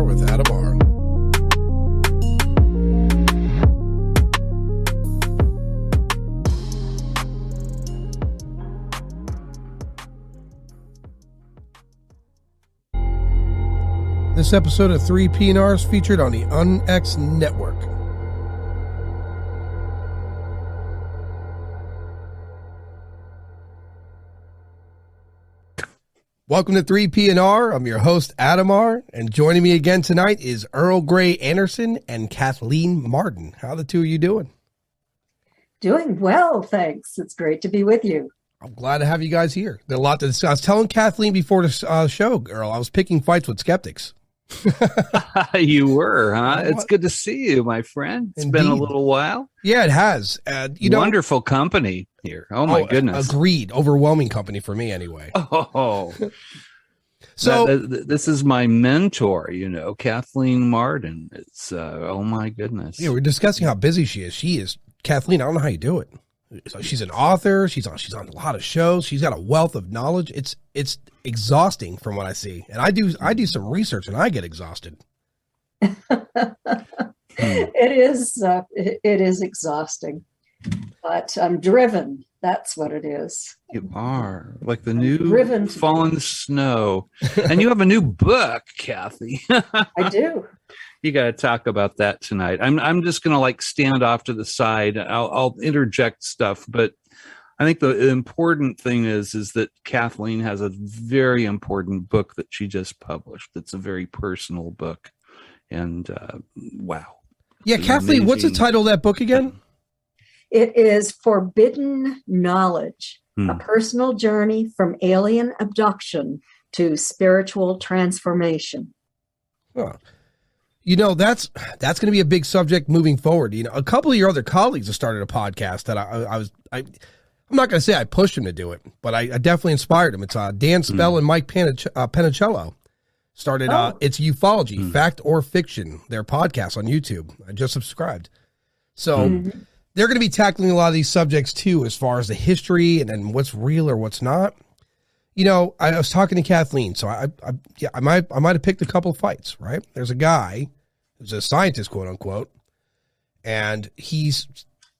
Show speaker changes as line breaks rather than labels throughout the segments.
with Adam R. This episode of 3PNR is featured on the UnX Network. Welcome to 3PNR. I'm your host, Adam R. And joining me again tonight is Earl Grey Anderson and Kathleen Marden. How are the two of you doing?
Doing well, thanks. It's great to be with you.
I'm glad to have you guys here. There's a lot to discuss. I was telling Kathleen before the show, Earl, I was picking fights with skeptics.
You were, huh? It's good to see you, my friend. It's been a little while.
Yeah, it has.
Wonderful company here. Oh my goodness.
Agreed. Overwhelming company for me anyway.
Oh,
so
this is my mentor, Kathleen Marden. It's oh my goodness.
Yeah, we're discussing how busy she is. Kathleen, I don't know how you do it. So she's an author. She's on a lot of shows. She's got a wealth of knowledge. It's exhausting from what I see. And I do some research and I get exhausted.
It is exhausting, but I'm driven. That's what it is.
You are like the new fallen snow. And you have a new book, Kathy.
I do.
You got to talk about that tonight. I'm just going to stand off to the side. I'll interject stuff, but I think the important thing is that Kathleen has a very important book that she just published. It's a very personal book, and wow.
Yeah, Kathleen, what's the title of that book again?
It is Forbidden Knowledge: A Personal Journey from Alien Abduction to Spiritual Transformation.
Huh. That's going to be a big subject moving forward. A couple of your other colleagues have started a podcast that I'm not going to say I pushed them to do it, but I definitely inspired them. It's Dan Spell and Mike Panicello started. It's Ufology, Fact or Fiction, their podcast on YouTube. I just subscribed. So they're going to be tackling a lot of these subjects too, as far as the history and then what's real or what's not. I was talking to Kathleen, so I might have picked a couple of fights, right? There's a guy who's a scientist, quote unquote, and he's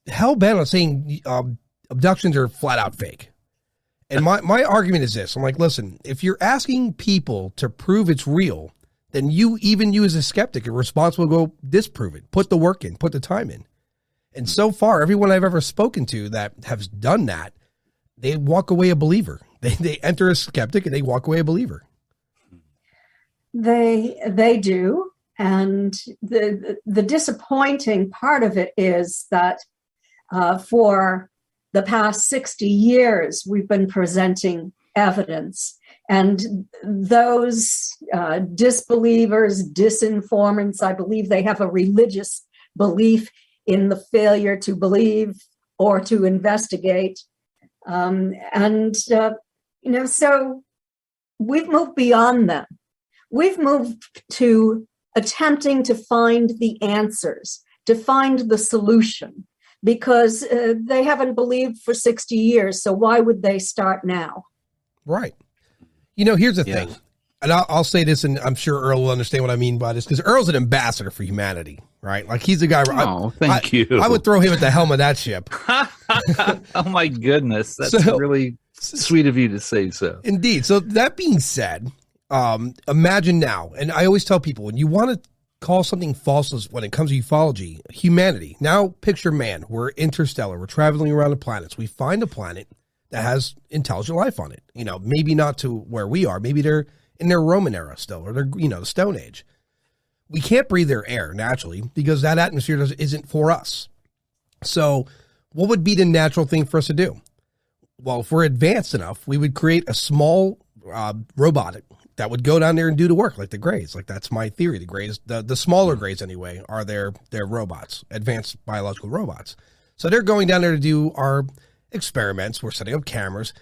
hell bent on saying abductions are flat out fake. And my argument is this. I'm like, listen, if you're asking people to prove it's real, then you as a skeptic are responsible to go disprove it, put the work in, put the time in. And so far, everyone I've ever spoken to that has done that, they walk away a believer. They enter a skeptic and they walk away a believer.
They do. And the disappointing part of it is that for the past 60 years, we've been presenting evidence. And those disbelievers, disinformants, I believe they have a religious belief in the failure to believe or to investigate. So we've moved beyond them. We've moved to attempting to find the answers, to find the solution, because they haven't believed for 60 years. So why would they start now?
Right. Here's the thing, and I'll say this, and I'm sure Earl will understand what I mean by this, because Earl's an ambassador for humanity, right? Like he's the guy.
Thank you.
I would throw him at the helm of that ship.
Oh my goodness. That's really sweet of you to say so.
Indeed. So that being said, imagine now, and I always tell people, when you want to call something false when it comes to ufology, humanity, now picture man, we're interstellar, we're traveling around the planets. We find a planet that has intelligent life on it. Maybe not to where we are. Maybe they're in their Roman era still, or they're, the Stone Age. We can't breathe their air naturally because that atmosphere isn't for us. So what would be the natural thing for us to do? Well, if we're advanced enough, we would create a small robot that would go down there and do the work, like the Greys. Like that's my theory. The Greys, the smaller Greys anyway, are their robots, advanced biological robots. So they're going down there to do our experiments. We're setting up cameras.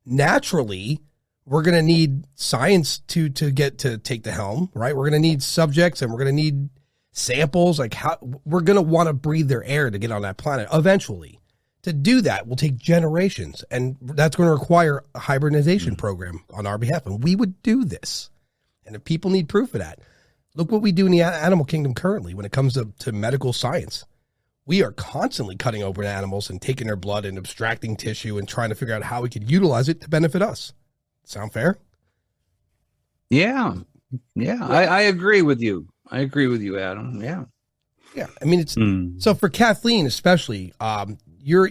Naturally, we're going to need science to take the helm, right? We're going to need subjects and we're going to need samples. Like how we're going to want to breathe their air to get on that planet eventually. To do that will take generations, and that's going to require a hibernization program on our behalf. And we would do this. And if people need proof of that, Look what we do in the animal kingdom currently when it comes to medical science. We are constantly cutting open animals and taking their blood and abstracting tissue and trying to figure out how we could utilize it to benefit us. Sound fair?
Yeah. I agree with you. I agree with you, Adam. Yeah.
Yeah. I mean, it's so for Kathleen, especially, your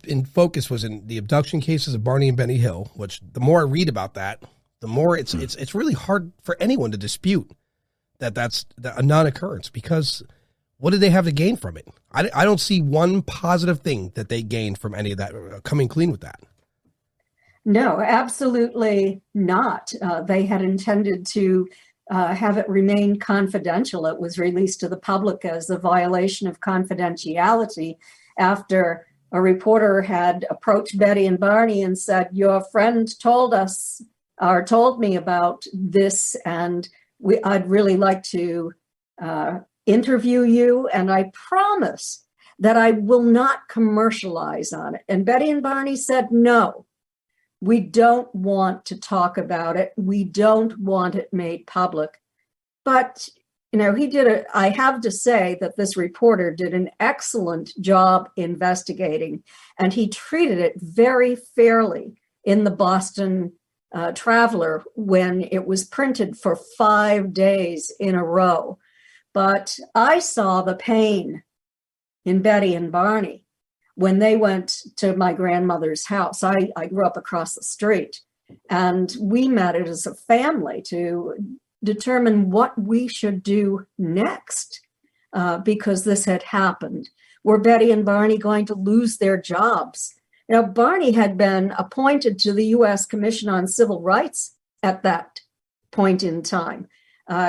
in focus was in the abduction cases of Barney and Benny Hill, which the more I read about that, the more it's really hard for anyone to dispute that's a non-occurrence, because what did they have to gain from it? I don't see one positive thing that they gained from any of that, coming clean with that.
No, absolutely not. They had intended to have it remain confidential. It was released to the public as a violation of confidentiality after a reporter had approached Betty and Barney and said, "Your friend told us or told me about this, and I'd really like to interview you, and I promise that I will not commercialize on it." And Betty and Barney said, "No, we don't want to talk about it. We don't want it made public." But, I have to say that this reporter did an excellent job investigating, and he treated it very fairly in the Boston Traveler when it was printed for 5 days in a row. But I saw the pain in Betty and Barney when they went to my grandmother's house. I grew up across the street, and we met it as a family to determine what we should do next, because this had happened. Were Betty and Barney going to lose their jobs? Barney had been appointed to the U.S. Commission on Civil Rights at that point in time.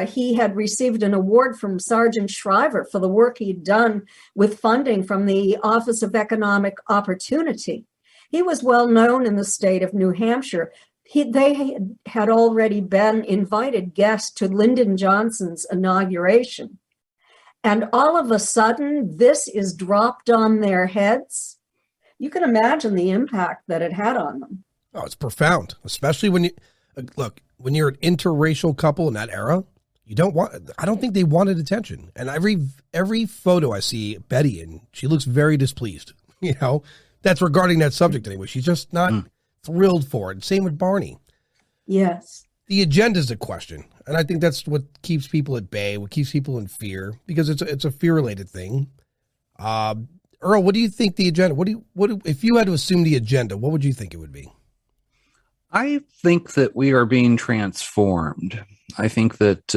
He had received an award from Sergeant Shriver for the work he'd done with funding from the Office of Economic Opportunity. He was well known in the state of New Hampshire. They had already been invited guests to Lyndon Johnson's inauguration. And all of a sudden, this is dropped on their heads. You can imagine the impact that it had on them.
Oh, it's profound, especially when when you're an interracial couple in that era. I don't think they wanted attention. And every photo I see Betty in, she looks very displeased. That's regarding that subject anyway. She's just not thrilled for it. Same with Barney.
Yes.
The agenda is a question. And I think that's what keeps people at bay, what keeps people in fear, because it's a fear-related thing. Earl, what do you think the agenda, if you had to assume the agenda, what would you think it would be?
I think that we are being transformed. I think that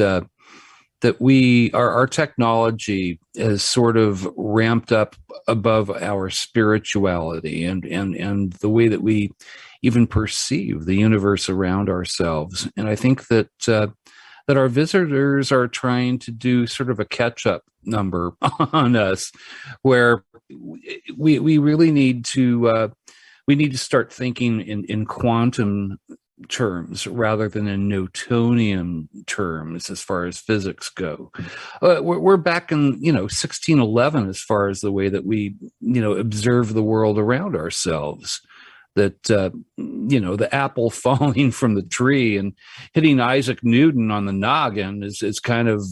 our technology is sort of ramped up above our spirituality and the way that we even perceive the universe around ourselves. And I think that our visitors are trying to do sort of a catch-up number on us, where we really need to start thinking in quantum terms rather than in Newtonian terms as far as physics go. We're back in 1611 as far as the way that we observe the world around ourselves. That the apple falling from the tree and hitting Isaac Newton on the noggin is kind of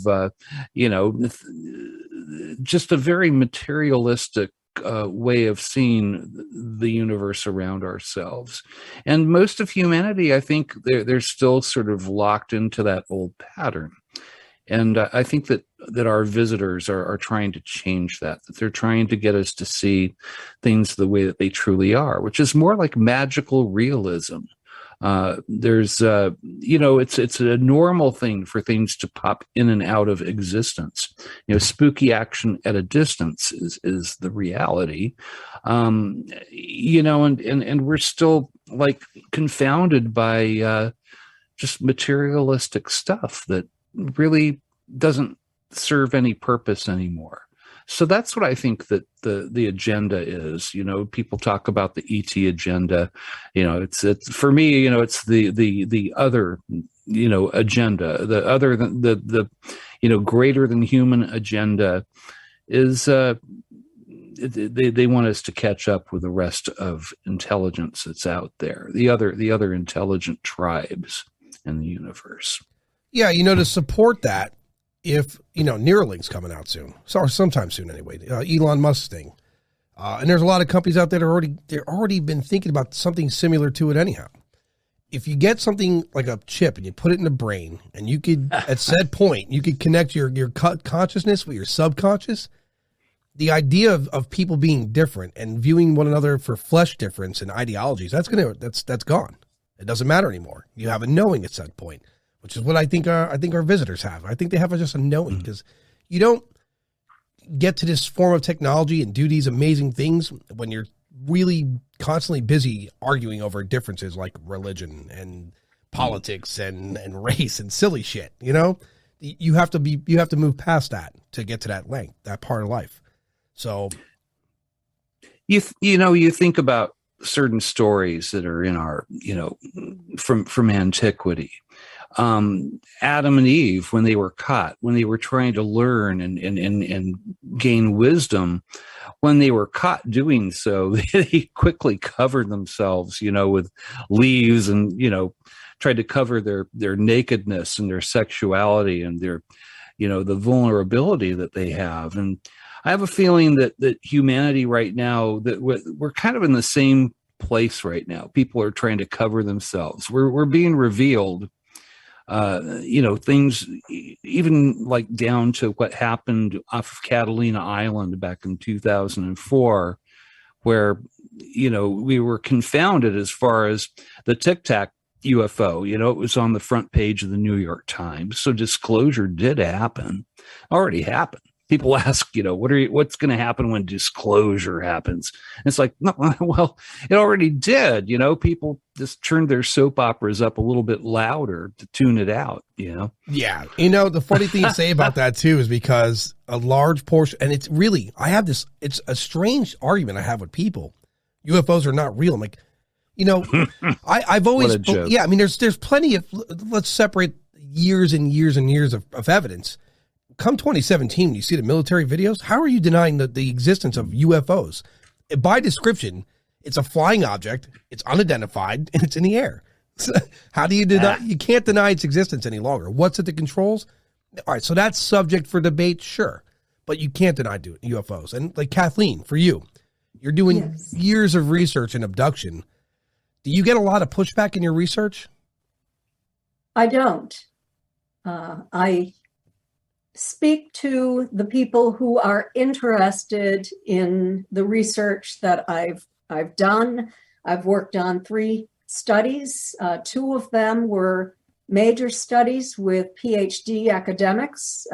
just a very materialistic way of seeing the universe around ourselves. And most of humanity, I think they're still sort of locked into that old pattern. And I think that our visitors are trying to change that they're trying to get us to see things the way that they truly are, which is more like magical realism. It's a normal thing for things to pop in and out of existence. Spooky action at a distance is the reality. And we're still like confounded by just materialistic stuff that really doesn't serve any purpose anymore. So that's what I think that the agenda is. People talk about the ET agenda. It's for me. It's the other agenda. The other than the greater than human agenda is they want us to catch up with the rest of intelligence that's out there. The other intelligent tribes in the universe.
Yeah, to support that, if, Neuralink's coming out soon, or sometime soon anyway, Elon Mustang. And there's a lot of companies out there that they're already been thinking about something similar to it anyhow. If you get something like a chip and you put it in the brain, and you could, at said point, you could connect your consciousness with your subconscious, the idea of people being different and viewing one another for flesh difference and ideologies, that's gone. It doesn't matter anymore. You have a knowing at said point, which is what I think our visitors have. I think they have just a knowing, because you don't get to this form of technology and do these amazing things when you're really constantly busy arguing over differences like religion and politics and race and silly shit. You have to move past that to get to that part of life. So
you think about certain stories that are in our, from antiquity. Adam and Eve, when they were caught, when they were trying to learn and gain wisdom, when they were caught doing so, they quickly covered themselves, with leaves and, tried to cover their nakedness and their sexuality and their, the vulnerability that they have. And I have a feeling that humanity right now, that we're kind of in the same place right now. People are trying to cover themselves. We're being revealed. Things even like down to what happened off of Catalina Island back in 2004, where, we were confounded as far as the Tic Tac UFO. It was on the front page of the New York Times. So disclosure did happen, already happened. People ask, what's going to happen when disclosure happens? And it's like, no, well, it already did. People just turned their soap operas up a little bit louder to tune it out.
Yeah. The funny thing to say about that too is because a large portion, and it's really, it's a strange argument I have with people. UFOs are not real. I'm like, I've always, there's plenty of, let's separate years and years and years of evidence. Come 2017, when you see the military videos, how are you denying the existence of UFOs? By description, it's a flying object, it's unidentified, and it's in the air. So how do you deny? You can't deny its existence any longer. What's it that controls? All right, so that's subject for debate, sure, but you can't deny UFOs. And like Kathleen, for you, you're doing years of research in abduction. Do you get a lot of pushback in your research?
I don't. I speak to the people who are interested in the research that I've done. I've worked on 3 studies. 2 of them were major studies with PhD academics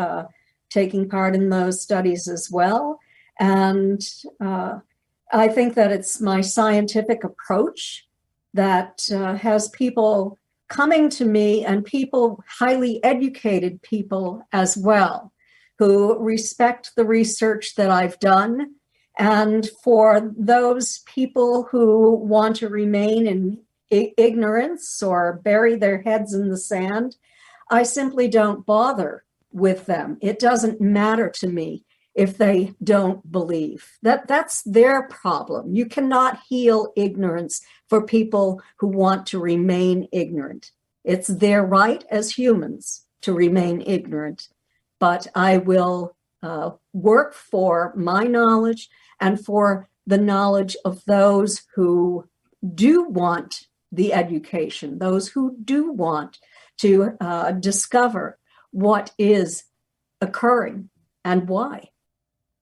taking part in those studies as well. And I think that it's my scientific approach that has people coming to me, and people, highly educated people as well, who respect the research that I've done. And for those people who want to remain in ignorance or bury their heads in the sand, I simply don't bother with them. It doesn't matter to me if they don't believe. That's their problem. You cannot heal ignorance for people who want to remain ignorant. It's their right as humans to remain ignorant. But I will work for my knowledge and for the knowledge of those who do want the education, those who do want to discover what is occurring and why.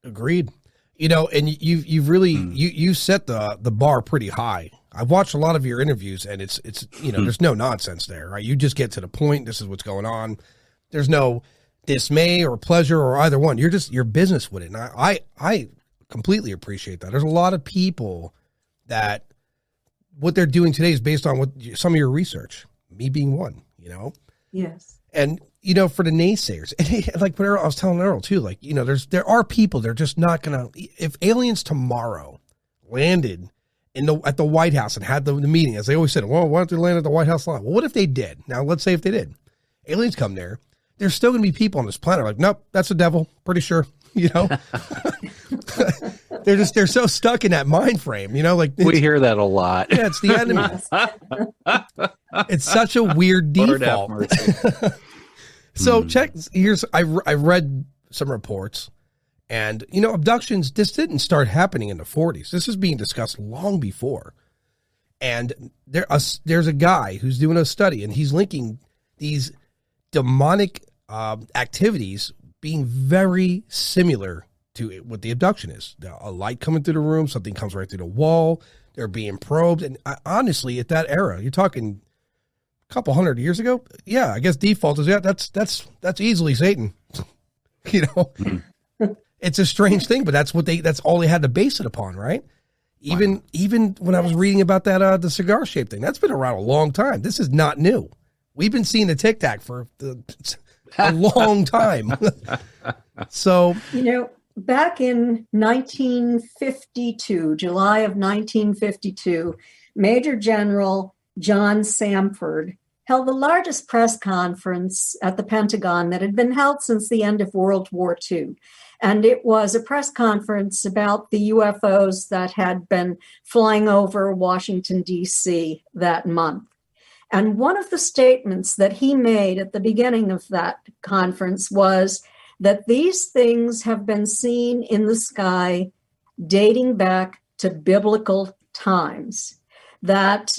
Agreed. And you've really you set the bar pretty high. I've watched a lot of your interviews, and it's there's no nonsense there, right? You just get to the point. This is what's going on. There's no dismay or pleasure or either one. You're just your business with it, and I completely appreciate that. There's a lot of people that what they're doing today is based on what some of your research. Me being one,
Yes.
And for the naysayers, and like what I was telling Earl too, like there are people they're just not gonna. If aliens tomorrow landed at the White House and had the meeting, as they always said, well, why don't they land at the White House lot? Well, what if they did? Now, let's say if they did, aliens come there, there's still going to be people on this planet like, nope, that's the devil. Pretty sure, they're so stuck in that mind frame, like
we hear that a lot.
Yeah, it's the enemy. It's such a weird default. So I read some reports, and abductions, this didn't start happening in the 40s. This is being discussed long before. And there's a guy who's doing a study, and he's linking these demonic activities being very similar to what the abduction is. A light coming through the room, something comes right through the wall, they're being probed. And honestly, at that era, you're talking couple hundred years ago, yeah, I guess default is that's easily Satan. It's a strange thing, but that's all they had to base it upon, right? Even when I was reading about that the cigar shaped thing, that's been around a long time. This is not new. We've been seeing the Tic Tac for a long time. So
back in 1952, July of 1952, Major General John Samford held the largest press conference at the Pentagon that had been held since the end of World War II. And it was a press conference about the UFOs that had been flying over Washington, D.C. that month. And one of the statements that he made at the beginning of that conference was that these things have been seen in the sky dating back to biblical times. That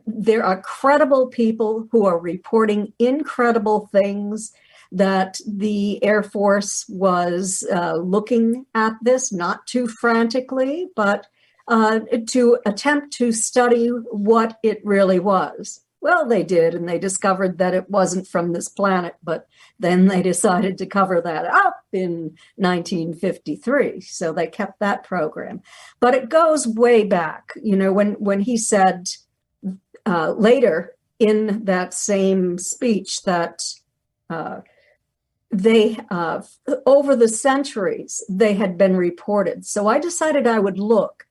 there are credible people who are reporting incredible things, that the Air Force was looking at this, not too frantically, but to attempt to study what it really was. Well, they did, and they discovered that it wasn't from this planet, but then they decided to cover that up in 1953. So they kept that program. But it goes way back, when he said later in that same speech that they, over the centuries, they had been reported. So I decided I would look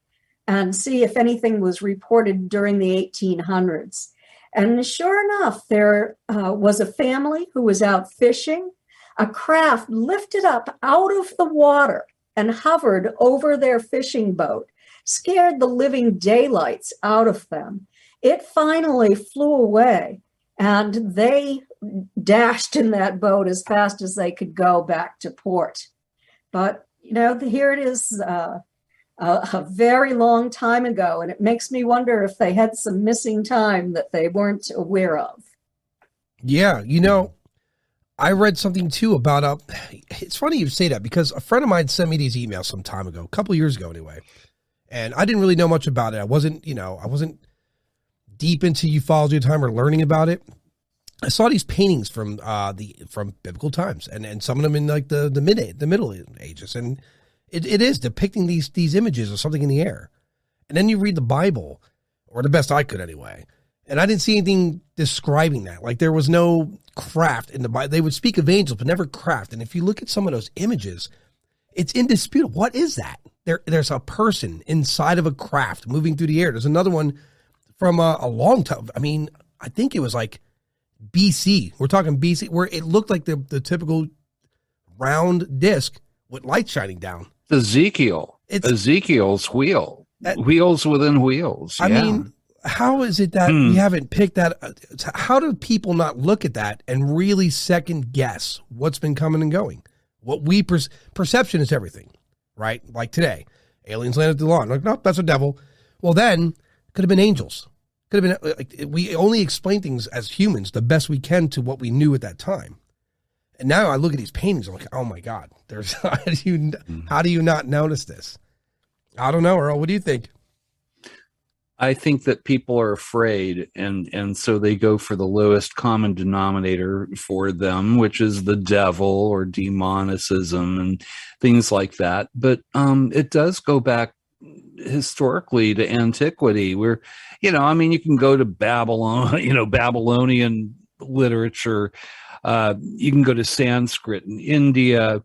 and see if anything was reported during the 1800s. And sure enough, there was a family who was out fishing. A craft lifted up out of the water and hovered over their fishing boat, scared the living daylights out of them. It finally flew away, and they dashed in that boat as fast as they could go back to port. But, here it is, a very long time ago, and it makes me wonder if they had some missing time that they weren't aware of.
Yeah, I read something too about it's funny you say that, because a friend of mine sent me these emails some time ago, a couple of years ago anyway, and I didn't really know much about it. I wasn't deep into ufology at the time or learning about it. I saw these paintings from biblical times, and some of them in like the Middle Ages, and it is depicting these images of something in the air. And then you read the Bible, or the best I could anyway, and I didn't see anything describing that. Like, there was no craft in the Bible. They would speak of angels, but never craft. And if you look at some of those images, it's indisputable. What is that? There's a person inside of a craft moving through the air. There's another one from a long time. I mean, I think it was like BC. We're talking BC, where it looked like the typical round disc with light shining down.
Ezekiel's wheel. Wheels within wheels.
I mean, how is it that we haven't picked that? How do people not look at that and really second guess what's been coming and going? What we perception is everything, right? Like today, aliens landed the lawn. Like, nope, that's a devil. Well, then could have been angels. Could have been like, we only explain things as humans the best we can to what we knew at that time. And now I look at these paintings, I'm like, oh my God, how do you not notice this? I don't know, Earl. What do you think?
I think that people are afraid, and so they go for the lowest common denominator for them, which is the devil or demonicism and things like that. But it does go back historically to antiquity, where, you can go to Babylon, Babylonian literature. You can go to Sanskrit in India.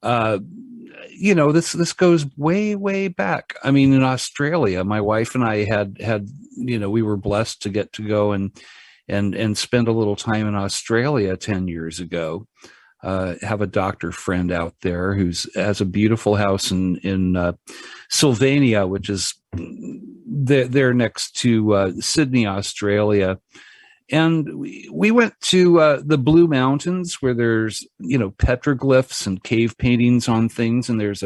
This goes way, way back. I mean, in Australia, my wife and I had we were blessed to get to go and spend a little time in Australia 10 years ago. Have a doctor friend out there has a beautiful house in Sylvania, which is there next to Sydney, Australia. And we went to the Blue Mountains, where there's, petroglyphs and cave paintings on things, and there's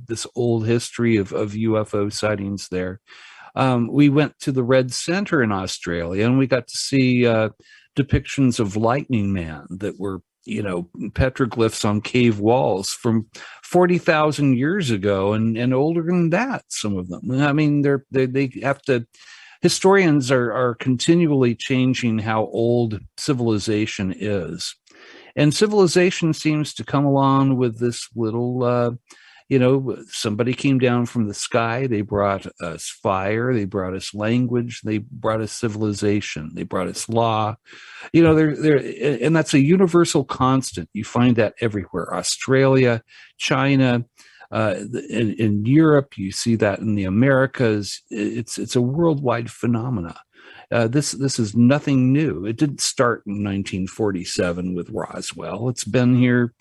this old history of UFO sightings there. We went to the Red Center in Australia, and we got to see depictions of Lightning Man that were, petroglyphs on cave walls from 40,000 years ago, and older than that, some of them. I mean, they have to. Historians are continually changing how old civilization is. And civilization seems to come along with this little, somebody came down from the sky. They brought us fire. They brought us language. They brought us civilization. They brought us law. And that's a universal constant. You find that everywhere. Australia, China, in Europe, you see that in the Americas. It's a worldwide phenomena. This is nothing new. It didn't start in 1947 with Roswell. It's been here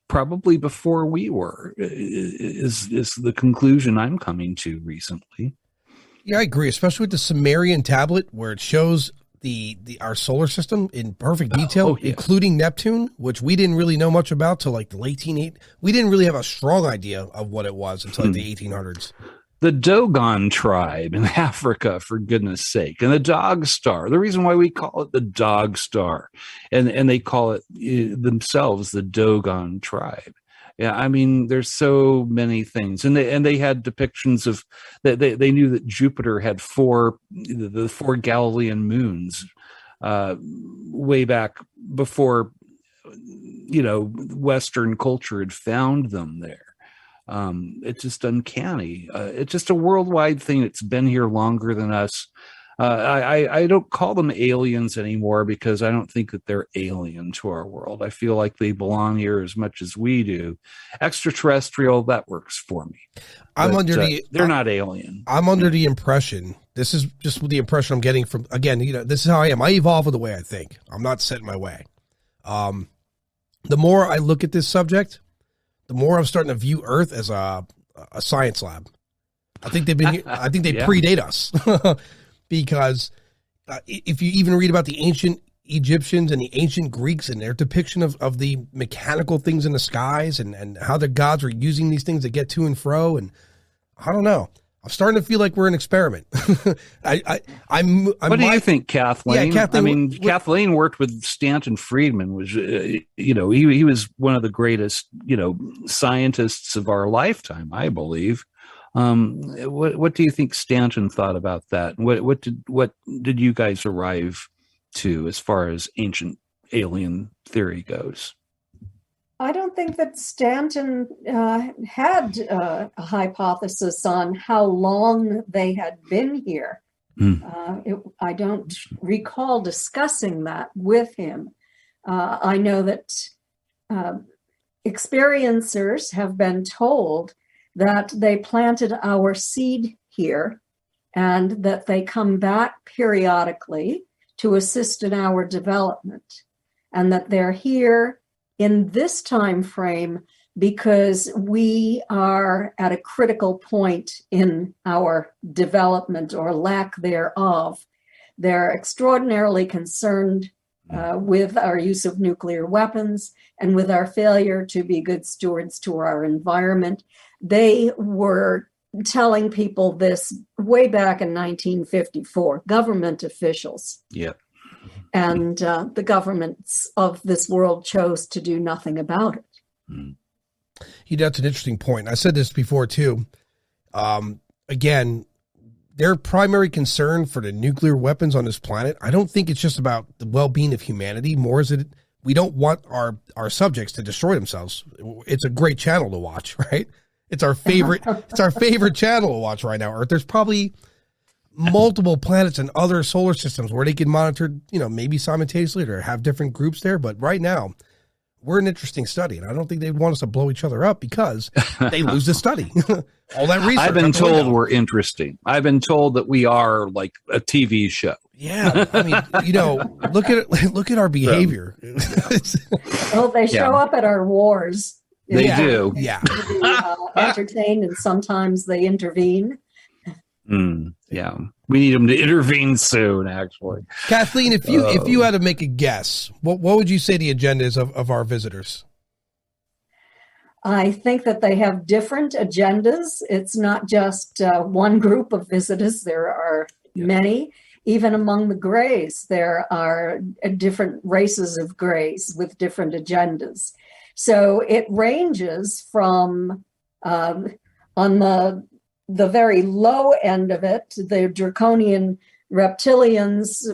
probably before we were. Is the conclusion I'm coming to recently?
Yeah, I agree, especially with the Sumerian tablet, where it shows our solar system in perfect detail, including Neptune, which we didn't really know much about till like the late 1880s. We didn't really have a strong idea of what it was until like the 1800s.
The Dogon tribe in Africa, for goodness sake, and the Dog Star. The reason why we call it the Dog Star, and they call it themselves the Dogon tribe. Yeah, I mean, there's so many things, and they had depictions of they knew that Jupiter had the four Galilean moons, way back before, Western culture had found them there. It's just uncanny. It's just a worldwide thing that's been here longer than us. I don't call them aliens anymore, because I don't think that they're alien to our world. I feel like they belong here as much as we do. Extraterrestrial, that works for me. They're not alien.
I'm under the impression, this is just the impression I'm getting from, again, this is how I am. I evolve with the way I think. I'm not set in my way. The more I look at this subject, the more I'm starting to view Earth as a science lab. I think they've been here. I think they predate us. Because if you even read about the ancient Egyptians and the ancient Greeks and their depiction of the mechanical things in the skies and how the gods were using these things to get to and fro, and I don't know. I'm starting to feel like we're an experiment. What
do you think, Kathleen? Yeah, Kathleen. Kathleen worked with Stanton Friedman, which he was one of the greatest scientists of our lifetime, I believe. What do you think Stanton thought about that? What did you guys arrive to as far as ancient alien theory goes?
I don't think that Stanton had a hypothesis on how long they had been here. I don't recall discussing that with him. I know that experiencers have been told that they planted our seed here and that they come back periodically to assist in our development, and that they're here in this time frame because we are at a critical point in our development or lack thereof. They're extraordinarily concerned with our use of nuclear weapons and with our failure to be good stewards to our environment. They were telling people this way back in 1954, government officials.
Yeah.
And the governments of this world chose to do nothing about it.
That's an interesting point. I said this before too. Again, their primary concern for the nuclear weapons on this planet, I don't think it's just about the well-being of humanity. More is it, we don't want our subjects to destroy themselves. It's a great channel to watch, right? It's our favorite. It's our favorite channel to watch right now. Earth. There's probably multiple planets and other solar systems where they can monitor, maybe simultaneously or have different groups there. But right now, we're an interesting study, and I don't think they'd want us to blow each other up because they lose the study. All that research.
I've been told we're interesting. I've been told that we are like a TV show.
Yeah, I mean, look at our behavior.
Well, they show up at our wars.
They do.
Yeah.
Entertain, and sometimes they intervene.
Yeah, we need them to intervene soon. Actually,
Kathleen, if you had to make a guess, what would you say the agenda is of our visitors?
I think that they have different agendas. It's not just one group of visitors. There are many. Even among the Greys, there are different races of Greys with different agendas. So it ranges from, on the very low end of it, the draconian reptilians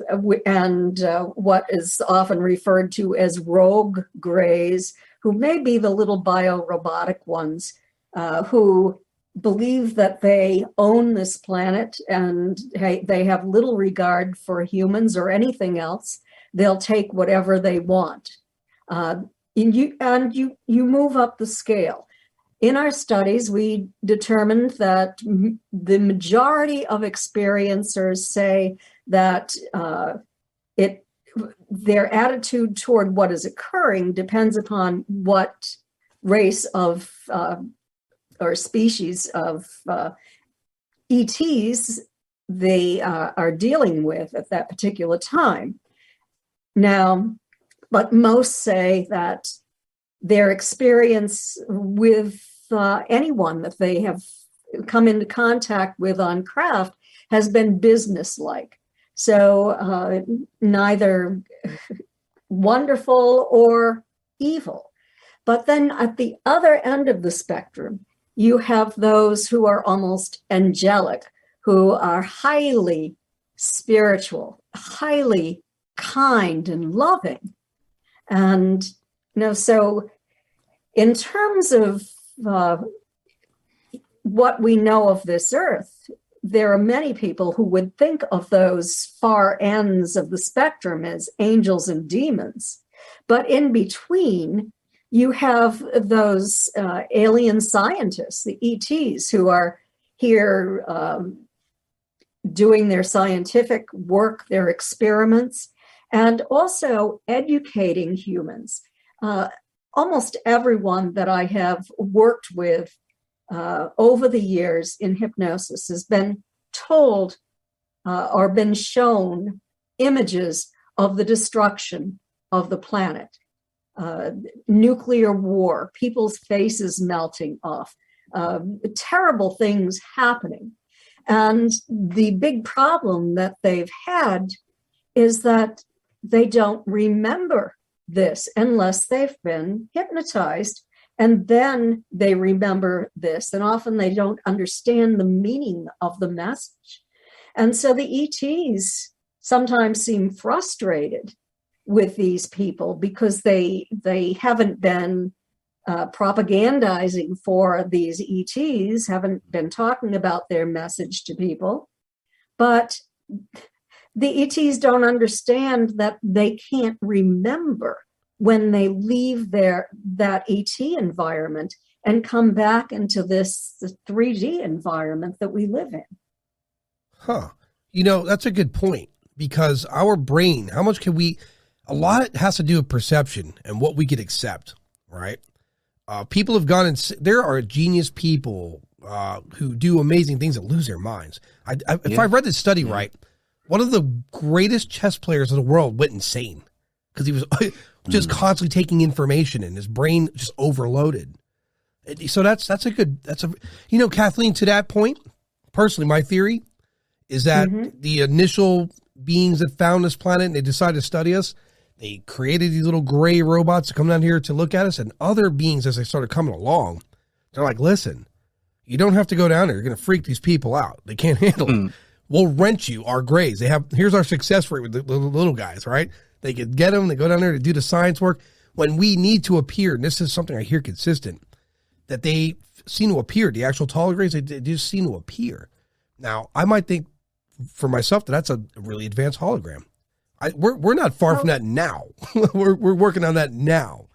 and what is often referred to as rogue Greys, who may be the little bio-robotic ones, who believe that they own this planet and they have little regard for humans or anything else. They'll take whatever they want. And you move up the scale. In our studies, we determined that the majority of experiencers say that their attitude toward what is occurring depends upon what race of or species of ETs they are dealing with at that particular time. Now, but most say that their experience with anyone that they have come into contact with on craft has been businesslike. So neither wonderful or evil. But then at the other end of the spectrum, you have those who are almost angelic, who are highly spiritual, highly kind and loving. And, so in terms of what we know of this earth, there are many people who would think of those far ends of the spectrum as angels and demons. But in between, you have those alien scientists, the ETs, who are here doing their scientific work, their experiments, and also educating humans. Almost everyone that I have worked with over the years in hypnosis has been told or been shown images of the destruction of the planet. Nuclear war, people's faces melting off, terrible things happening. And the big problem that they've had is that they don't remember this unless they've been hypnotized. And then they remember this, and often they don't understand the meaning of the message. And so the ETs sometimes seem frustrated with these people because they haven't been propagandizing for these ETs, haven't been talking about their message to people. But the ETs don't understand that they can't remember when they leave that ET environment and come back into this 3D environment that we live in.
Huh. That's a good point, because our brain, how much can we, a lot has to do with perception and what we could accept, right? People have gone and there are genius people who do amazing things that lose their minds. If I read this study right, one of the greatest chess players in the world went insane because he was just constantly taking information and his brain just overloaded. So Kathleen, to that point, personally, my theory is that the initial beings that found this planet and they decided to study us, they created these little gray robots to come down here to look at us, and other beings, as they started coming along, they're like, listen, you don't have to go down there. You're going to freak these people out. They can't handle it. We'll rent you our grays. Here's our success rate with the little guys, right? They could get them. They go down there to do the science work. When we need to appear, and this is something I hear consistent, that they seem to appear, the actual taller grays, they just seem to appear. Now, I might think for myself that that's a really advanced hologram. We're not far from that now. we're working on that now.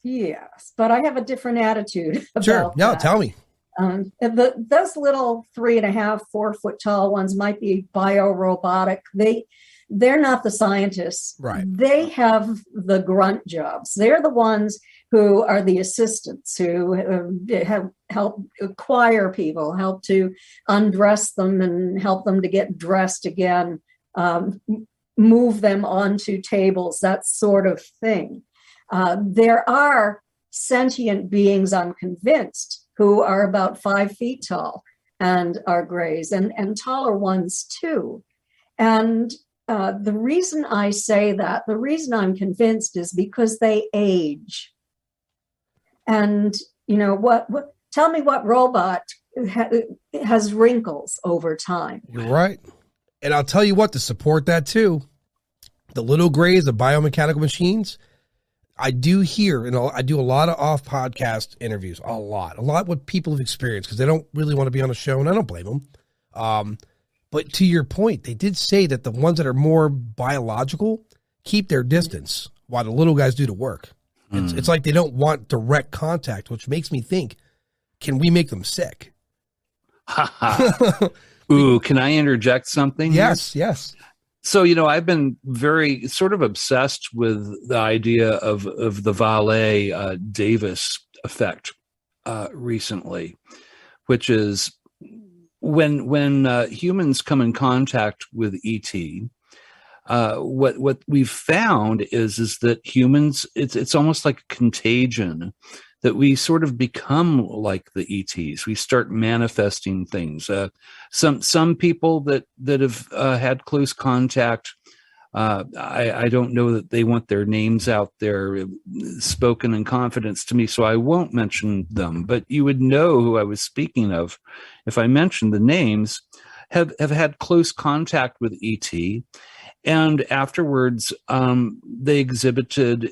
Yes, but I have a different attitude about
Sure. No,
that.
tell me.
Those little 3.5, 4 foot tall ones might be bio-robotic. They're not the scientists.
Right.
They have the grunt jobs. They're the ones who are the assistants who help acquire people, help to undress them and help them to get dressed again, move them onto tables, that sort of thing. There are sentient beings, I'm convinced, who are about 5 feet tall and are grays, and taller ones too. And the reason I say that, the reason I'm convinced, is because they age. And, you know, tell me what robot has wrinkles over time.
You're right. And I'll tell you what, to support that too, the little grays of biomechanical machines, I do hear, and I do a lot of off podcast interviews, a lot what people have experienced, because they don't really want to be on a show, and I don't blame them. But to your point, they did say that the ones that are more biological keep their distance while the little guys do the work. It's like they don't want direct contact, which makes me think, can we make them sick?
Ooh, can I interject something?
Yes,
here?
Yes.
So, you know, I've been very sort of obsessed with the idea of the Valet Davis effect recently, which is when humans come in contact with ET, what we've found is that humans, it's almost like a contagion, that we sort of become like the ETs. We start manifesting things. Some people that have had close contact, I don't know that they want their names out there spoken in confidence to me, so I won't mention them. But you would know who I was speaking of if I mentioned the names. Have had close contact with ET, and afterwards they exhibited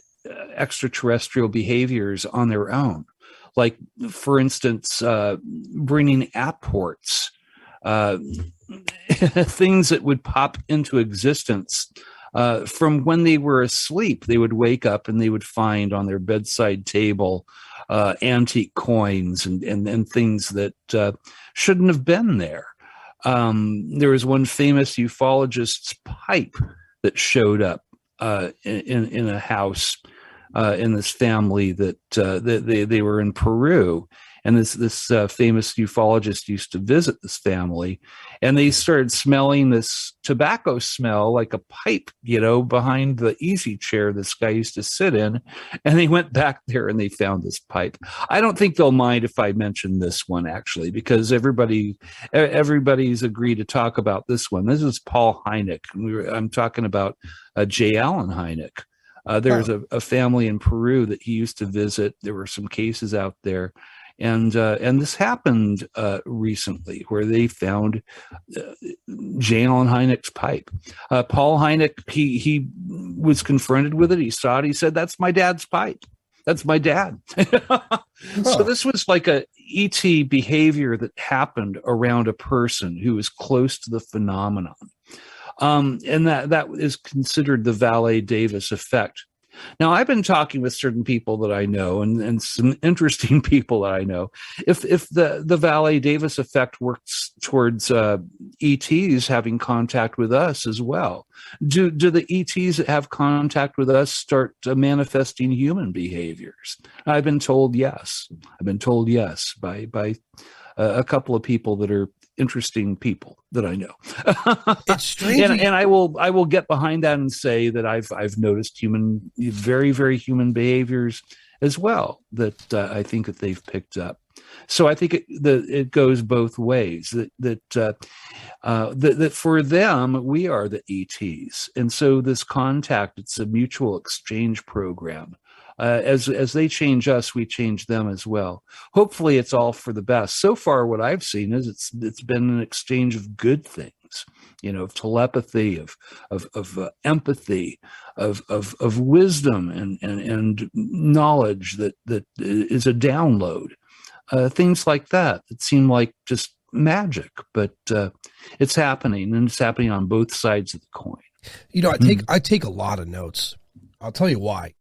extraterrestrial behaviors on their own, like, for instance, bringing apports, things that would pop into existence from when they were asleep. They would wake up and they would find on their bedside table antique coins and things that shouldn't have been there. There was one famous ufologist's pipe that showed up in a house in this family that they were in Peru, and this famous ufologist used to visit this family, and they started smelling this tobacco smell like a pipe, you know, behind the easy chair this guy used to sit in, and they went back there and they found this pipe. I don't think they'll mind if I mention this one, actually, because everybody's agreed to talk about this one. This is Paul Hynek. I'm talking about J. Allen Hynek. There's a family in Peru that he used to visit. There were some cases out there. And this happened recently, where they found J. Allen Hynek's pipe. Paul Hynek, he was confronted with it. He saw it. He said, "That's my dad's pipe. That's my dad." So this was like a ET behavior that happened around a person who was close to the phenomenon. And that is considered the Valet Davis effect. Now, I've been talking with certain people that I know, and some interesting people that I know. If the Valet Davis effect works towards ETs having contact with us as well, do the ETs that have contact with us start manifesting human behaviors? I've been told yes. I've been told yes by a couple of people that are interesting people that I know.
It's strange,
and I will get behind that and say that I've noticed very, very human behaviors as well that I think that they've picked up. So I think it goes both ways. That for them, we are the ETs, and so this contact, it's a mutual exchange program. As they change us, we change them as well. Hopefully, it's all for the best. So far, what I've seen is it's been an exchange of good things, you know, of telepathy, of empathy, of wisdom and knowledge that is a download. Things like that seem like just magic, but it's happening, and it's happening on both sides of the coin.
You know, I take a lot of notes. I'll tell you why.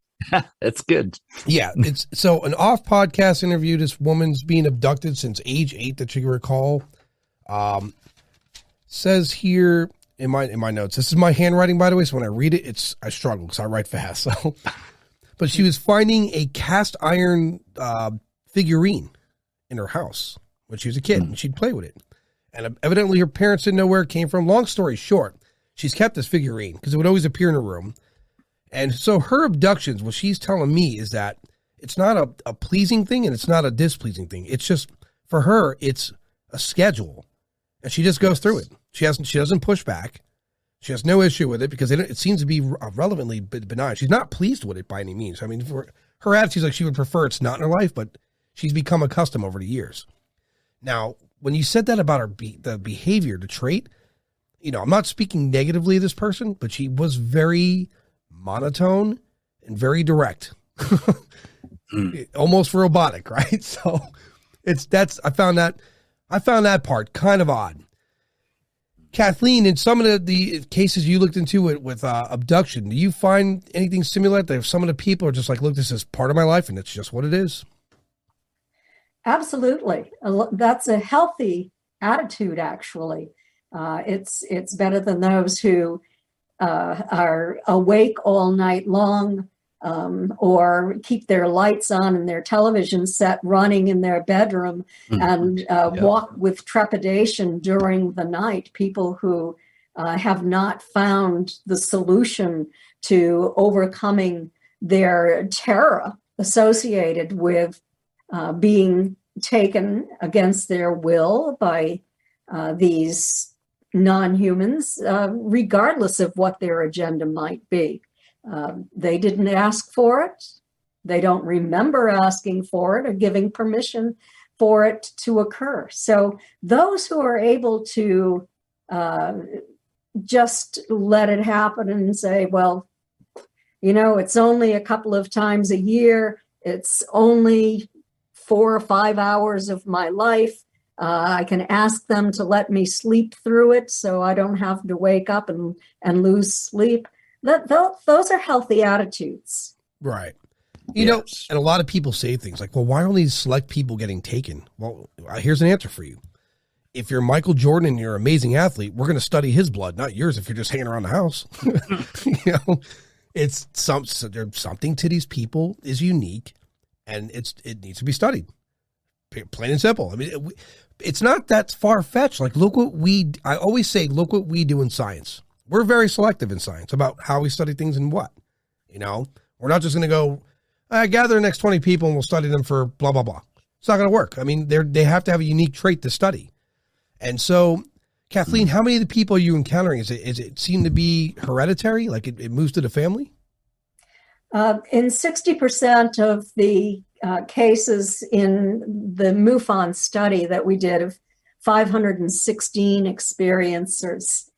That's good.
Yeah, it's so an off podcast interview. This woman's being abducted since age 8 that you can recall. Says here in my notes. This is my handwriting, by the way. So when I read it, I struggle because I write fast. So, But she was finding a cast iron figurine in her house when she was a kid, and she'd play with it. And evidently her parents didn't know where it came from. Long story short, she's kept this figurine because it would always appear in her room. And so her abductions, what she's telling me is that it's not a pleasing thing and it's not a displeasing thing. It's just, for her, it's a schedule. And she just goes through it. She doesn't push back. She has no issue with it because it seems to be relevantly benign. She's not pleased with it by any means. I mean, for her attitude's like she would prefer it's not in her life, but she's become accustomed over the years. Now, when you said that about her the behavior, the trait, you know, I'm not speaking negatively of this person, but she was very monotone and very direct. Almost robotic, right? So I found that part kind of odd. Kathleen, in some of the cases you looked into with abduction, do you find anything similar? That some of the people are just like, look, this is part of my life and it's just what it is?
Absolutely. That's a healthy attitude, actually. It's better than those who are awake all night long, or keep their lights on and their television set running in their bedroom and walk with trepidation during the night. People who have not found the solution to overcoming their terror associated with being taken against their will by these non-humans, regardless of what their agenda might be. They didn't ask for it. They don't remember asking for it or giving permission for it to occur. So those who are able to just let it happen and say, well, you know, it's only a couple of times a year. It's only 4 or 5 hours of my life. I can ask them to let me sleep through it so I don't have to wake up and lose sleep. Those are healthy attitudes.
Right. You know, and a lot of people say things like, well, why are these select people getting taken? Well, here's an answer for you. If you're Michael Jordan and you're an amazing athlete, we're going to study his blood, not yours if you're just hanging around the house. You know, there's something to these people is unique, and it needs to be studied. Plain and simple. I mean, it's not that far-fetched. Like, I always say, look what we do in science. We're very selective in science about how we study things and what. You know, we're not just going to go, gather the next 20 people and we'll study them for blah, blah, blah. It's not going to work. I mean, they have to have a unique trait to study. And so, Kathleen, how many of the people are you encountering? Is it seem to be hereditary? Like it moves to the family?
In 60% of the cases in the MUFON study that we did of 516 experiencers,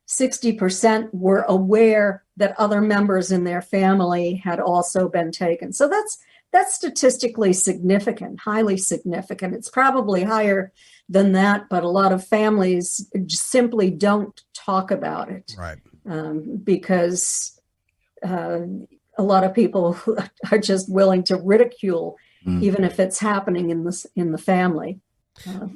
60% were aware that other members in their family had also been taken. So that's statistically significant, highly significant. It's probably higher than that, but a lot of families simply don't talk about it.
Right.
Because a lot of people are just willing to ridicule, even if it's happening in the family.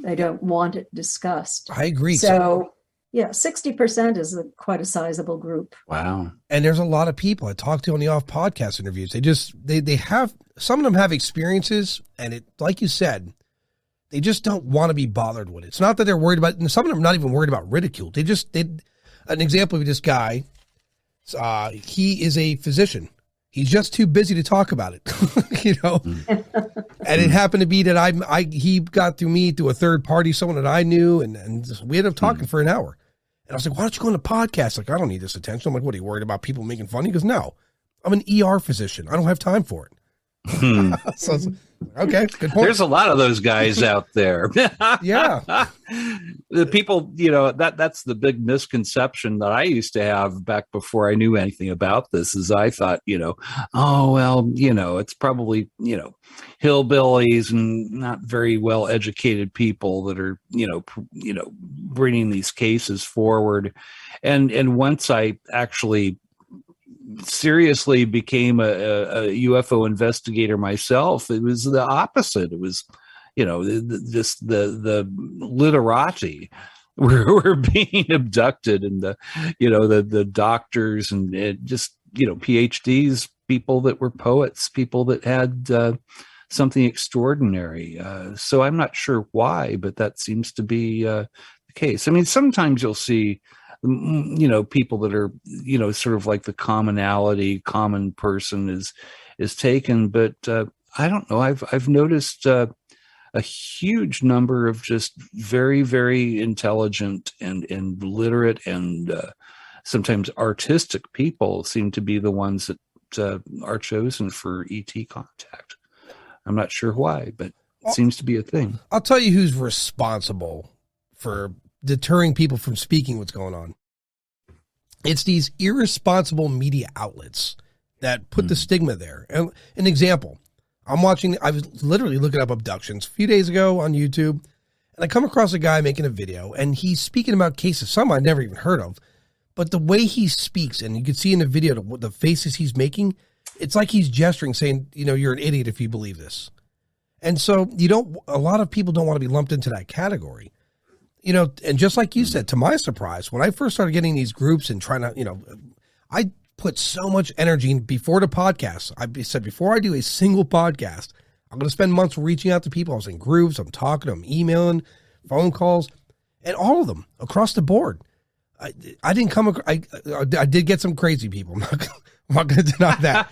They don't want it discussed.
I agree.
So yeah, 60% is quite a sizable group.
Wow.
And there's a lot of people I talked to on the off podcast interviews. They have, some of them have experiences, and it, like you said, they just don't want to be bothered with it. It's not that they're worried about, and some of them are not even worried about ridicule. An example of this guy, he is a physician. He's just too busy to talk about it, you know? And it happened to be that he got through me through a third party, someone that I knew, and we ended up talking for an hour. And I was like, why don't you go on the podcast? Like, I don't need this attention. I'm like, what, are you worried about people making fun? He goes, no, I'm an ER physician. I don't have time for it. So it's like, okay, good point.
There's a lot of those guys out there.
Yeah.
The people, you know, that's the big misconception that I used to have back before I knew anything about this, is I thought, you know, oh, well, you know, it's probably, you know, hillbillies and not very well educated people that are, you know, bringing these cases forward. And once I actually seriously became a UFO investigator myself, it was the opposite. It was, you know, the literati were being abducted, and the doctors and just, you know, PhDs people that were poets, people that had something extraordinary. So I'm not sure why, but that seems to be the case. I mean, sometimes you'll see, people that are, sort of like the commonality, common person is taken, but I don't know. I've noticed a huge number of just very, very intelligent and literate and sometimes artistic people seem to be the ones that are chosen for ET contact. I'm not sure why, but it seems to be a thing.
I'll tell you who's responsible for deterring people from speaking what's going on. It's these irresponsible media outlets that put the stigma there. And an example, I was literally looking up abductions a few days ago on YouTube, and I come across a guy making a video, and he's speaking about cases, some I'd never even heard of, but the way he speaks, and you can see in the video the faces he's making, it's like he's gesturing, saying, you're an idiot if you believe this. And so a lot of people don't want to be lumped into that category. And just like you said, to my surprise, when I first started getting these groups and trying to, I put so much energy in before the podcast. I said, before I do a single podcast, I'm going to spend months reaching out to people. I was in groups, I'm talking to them, emailing, phone calls, and all of them across the board. I didn't come across, I did get some crazy people. I'm not going to deny that.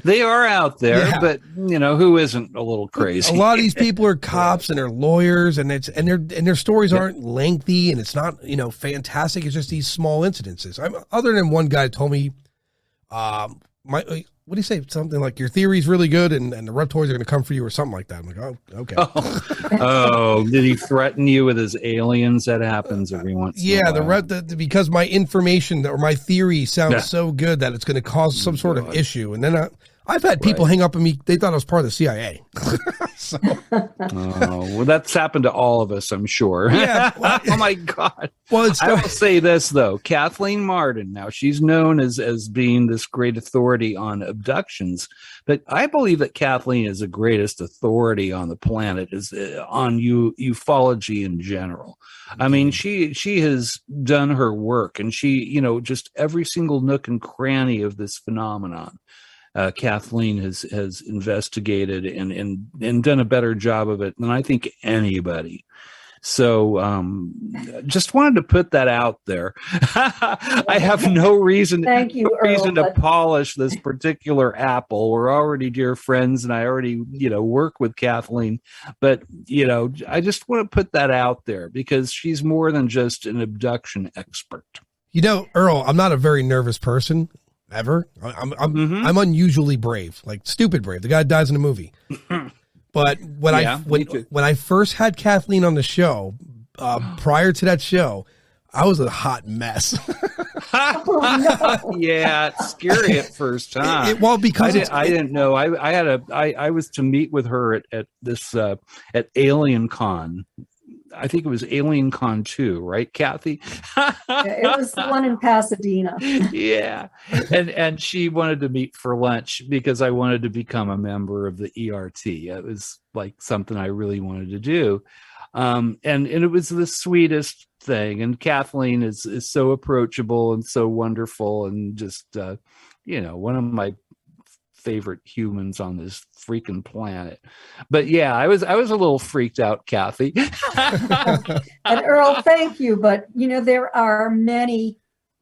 They are out there,
yeah.
But who isn't a little crazy?
A lot of these people are cops and they're lawyers, and their stories aren't lengthy, and it's not fantastic. It's just these small incidences. Other than one guy told me, what do you say? Something like, your theory is really good, and the reptoids are going to come for you, or something like that. I'm like, oh, okay.
Oh, did he threaten you with his aliens? That happens every once in a while.
Because my information or my theory sounds so good that it's going to cause some sort of issue. And then I've had people hang up on me. They thought I was part of the CIA. So.
Well, that's happened to all of us, I'm sure.
Yeah.
Oh my God.
Well,
I will say this though, Kathleen Marden. Now she's known as being this great authority on abductions, but I believe that Kathleen is the greatest authority on the planet, is on ufology in general. I mean, she has done her work, and she, just every single nook and cranny of this phenomenon. Kathleen has investigated and done a better job of it than I think anybody. So just wanted to put that out there. I have no reason,
Thank you,
reason
Earl,
to polish this particular apple. We're already dear friends, and I already work with Kathleen. But I just want to put that out there because she's more than just an abduction expert.
Earl, I'm not a very nervous person. Ever. I'm unusually brave, like stupid brave. The guy dies in a movie. But when I first had Kathleen on the show, prior to that show, I was a hot mess.
Yeah, it's scary at first time.
Because
I didn't know. I was to meet with her at this at Alien Con. I think it was Alien Con 2, right, Kathy?
It was the one in Pasadena.
Yeah. And she wanted to meet for lunch because I wanted to become a member of the ERT. It was like something I really wanted to do. And it was the sweetest thing. And Kathleen is so approachable and so wonderful, and just, one of my favorite humans on this freaking planet. But yeah, I was a little freaked out, Kathy.
And Earl, thank you. But there are many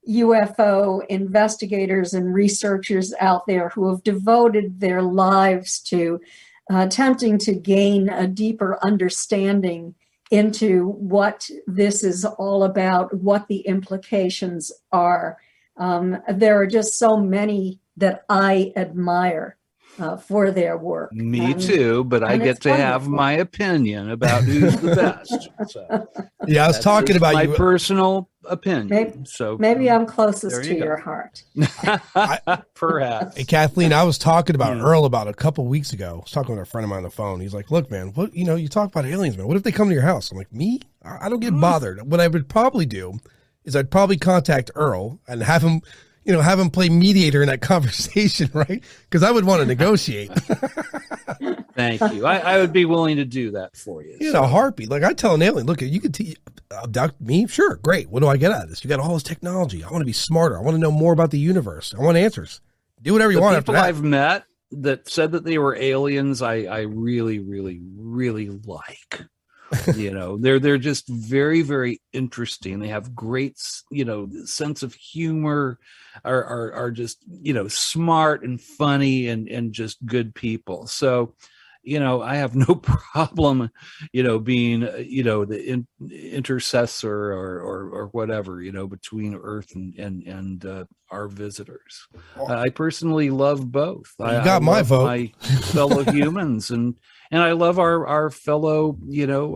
UFO investigators and researchers out there who have devoted their lives to attempting to gain a deeper understanding into what this is all about, what the implications are. There are just so many that I admire for their work.
Me too, but I get to have my opinion about who's the best. So
yeah, I was talking about
my personal opinion.
Maybe I'm closest to your heart.
Perhaps.
Hey, Kathleen, I was talking about Earl about a couple weeks ago. I was talking with a friend of mine on the phone. He's like, "Look, man, what you talk about aliens, man. What if they come to your house?" I'm like, "Me? I don't get bothered." What I would probably do is I'd probably contact Earl and have him play mediator in that conversation, right? Because I would want to negotiate.
Thank you. I would be willing to do that for you.
A heartbeat. Like I tell an alien, look, you could abduct me? Sure, great. What do I get out of this? You got all this technology. I want to be smarter. I want to know more about the universe. I want answers. Do whatever you want after
people
that.
I've met that said that they were aliens, I really, really, really like. They're just very, very interesting. They have great, sense of humor, are just, smart and funny and just good people. So, I have no problem, being, the intercessor or whatever, between Earth and our visitors. I personally love both.
You got my vote.
My fellow humans and I love our fellow,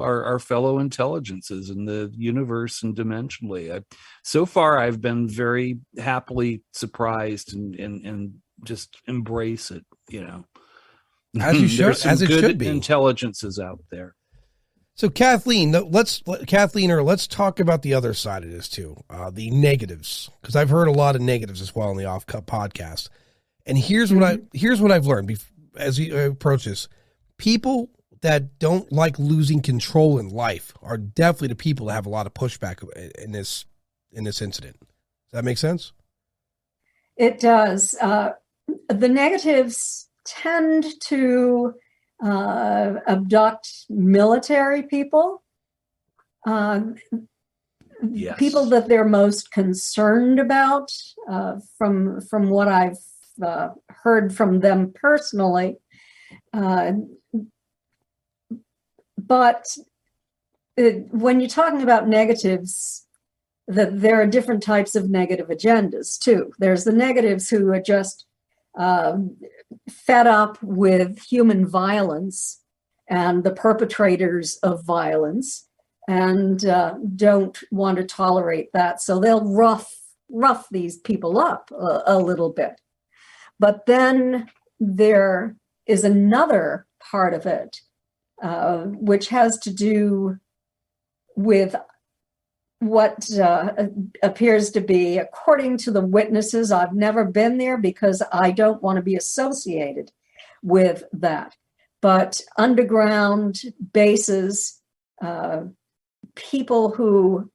our fellow intelligences in the universe and dimensionally. So far, I've been very happily surprised and just embrace it,
As you should,
There's some
as it
good
should be.
intelligences out there.
So Kathleen Earl, let's talk about the other side of this too, the negatives, because I've heard a lot of negatives as well in the Off Cut podcast. And here's what I've learned as we approach this: people that don't like losing control in life are definitely the people that have a lot of pushback in this incident. Does that make sense?
It does. The negatives tend to abduct military people,
Yes.
people that they're most concerned about, from what I've heard from them personally. But when you're talking about negatives, that there are different types of negative agendas too. There's the negatives who are just fed up with human violence and the perpetrators of violence, and don't want to tolerate that. So they'll rough these people up a little bit. But then there is another part of it, which has to do with what appears to be, according to the witnesses, I've never been there because I don't want to be associated with that, but underground bases, people who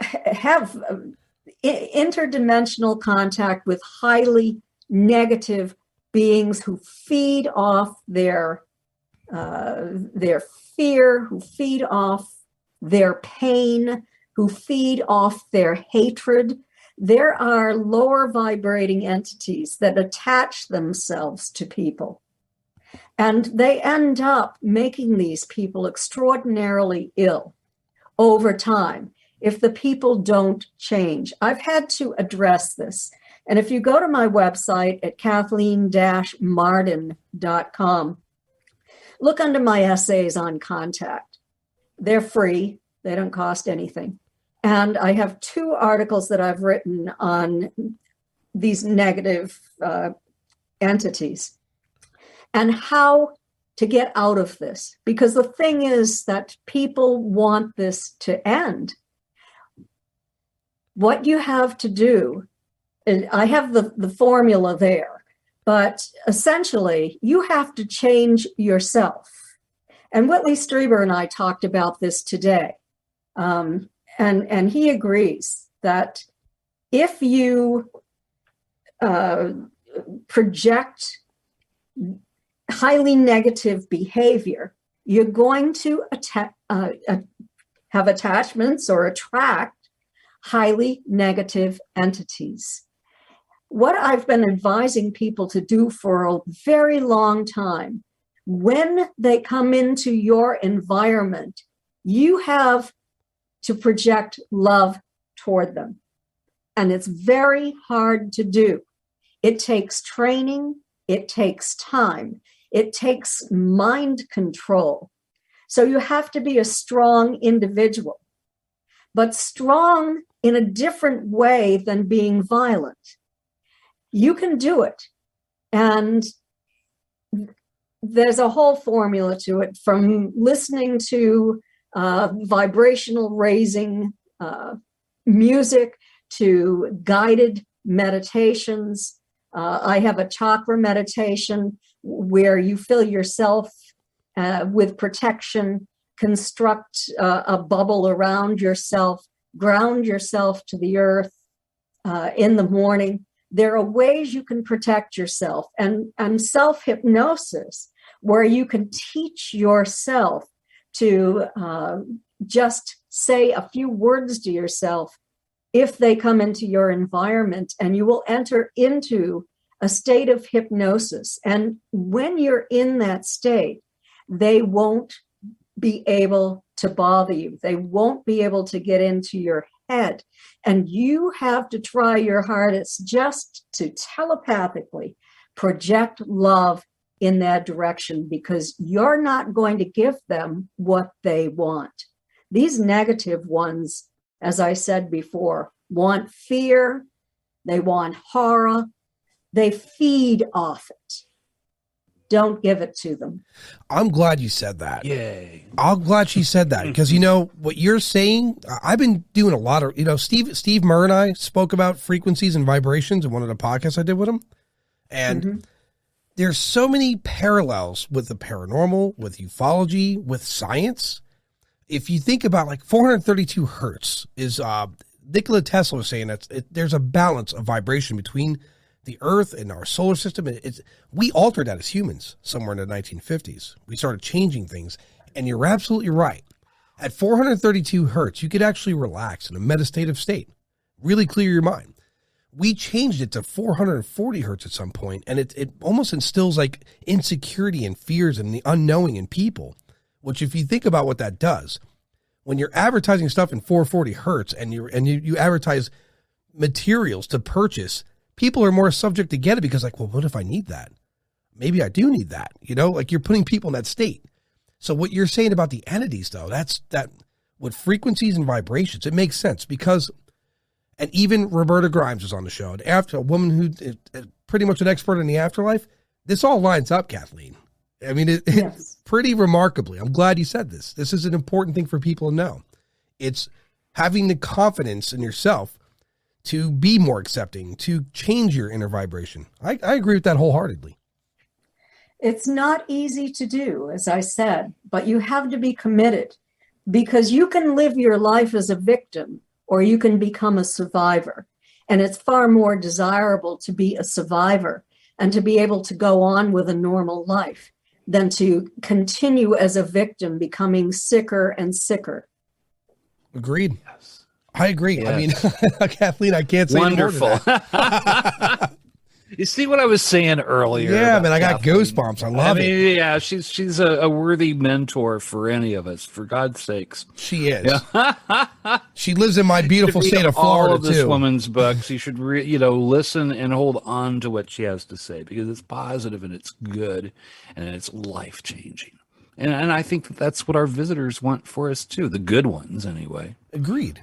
have interdimensional contact with highly negative beings who feed off their fear, who feed off their pain, who feed off their hatred. There are lower vibrating entities that attach themselves to people, and they end up making these people extraordinarily ill over time if the people don't change. I've had to address this. And if you go to my website at Kathleen-Marden.com, look under my essays on contact. They're free. They don't cost anything. And I have 2 articles that I've written on these negative entities and how to get out of this. Because the thing is that people want this to end. What you have to do, and I have the formula there, but essentially you have to change yourself. And Whitley Strieber and I talked about this today. And he agrees that if you project highly negative behavior, you're going to have attachments or attract highly negative entities. What I've been advising people to do for a very long time, when they come into your environment, you have to project love toward them. And it's very hard to do. It takes training. It takes time. It takes mind control. So you have to be a strong individual, but strong in a different way than being violent. You can do it. And there's a whole formula to it, from listening to vibrational raising music to guided meditations. I have a chakra meditation where you fill yourself with protection, construct a bubble around yourself, ground yourself to the earth in the morning. there are ways you can protect yourself, and self-hypnosis, where you can teach yourself to just say a few words to yourself if they come into your environment, and you will enter into a state of hypnosis. And when you're in that state, they won't be able to bother you. They won't be able to get into your head. And you have to try your hardest just to telepathically project love in that direction, because you're not going to give them what they want. These negative ones, as I said before, want fear, they want horror, they feed off it. Don't give it to them.
I'm glad you said that.
Yay.
I'm glad she said that, because, you know, what you're saying, I've been doing a lot of, you know, Steve Murr and I spoke about frequencies and vibrations in one of the podcasts I did with him. And there's so many parallels with the paranormal, with ufology, with science. If you think about, like, 432 hertz is, Nikola Tesla was saying that there's a balance of vibration between the Earth and our solar system. We altered that as humans somewhere in the 1950s. We started changing things, and you're absolutely right. At 432 hertz, you could actually relax in a meditative state, really clear your mind. We changed it to 440 hertz at some point, and it almost instills like insecurity and fears and the unknowing in people, which, if you think about what that does, when you're advertising stuff in 440 hertz and you advertise materials to purchase, people are more subject to get it, because, like, well, what if I need that? Maybe I do need that. You know, like, you're putting people in that state. So what you're saying about the entities, though, that with frequencies and vibrations, it makes sense, because, and even Roberta Grimes was on the show, and after a woman who is pretty much an expert in the afterlife, this all lines up, Kathleen. I mean, it's pretty remarkably. I'm glad you said this. This is an important thing for people to know. It's having the confidence in yourself to be more accepting, to change your inner vibration. I agree with that wholeheartedly.
It's not easy to do, as I said, but you have to be committed, because you can live your life as a victim or you can become a survivor. And it's far more desirable to be a survivor and to be able to go on with a normal life than to continue as a victim, becoming sicker and sicker.
Agreed.
Yes.
I agree.
Yes.
I mean, Kathleen, I can't say
Wonderful.
more than that.
You see what I was saying earlier?
Yeah, man, I got
Kathleen?
goosebumps. I love it.
Yeah, she's a worthy mentor for any of us, for God's sakes.
She is.
Yeah.
She lives in my beautiful state of Florida,
all of this
too.
woman's books. You should, listen and hold on to what she has to say, because it's positive and it's good and it's life changing. And I think that's what our visitors want for us too, the good ones anyway.
Agreed.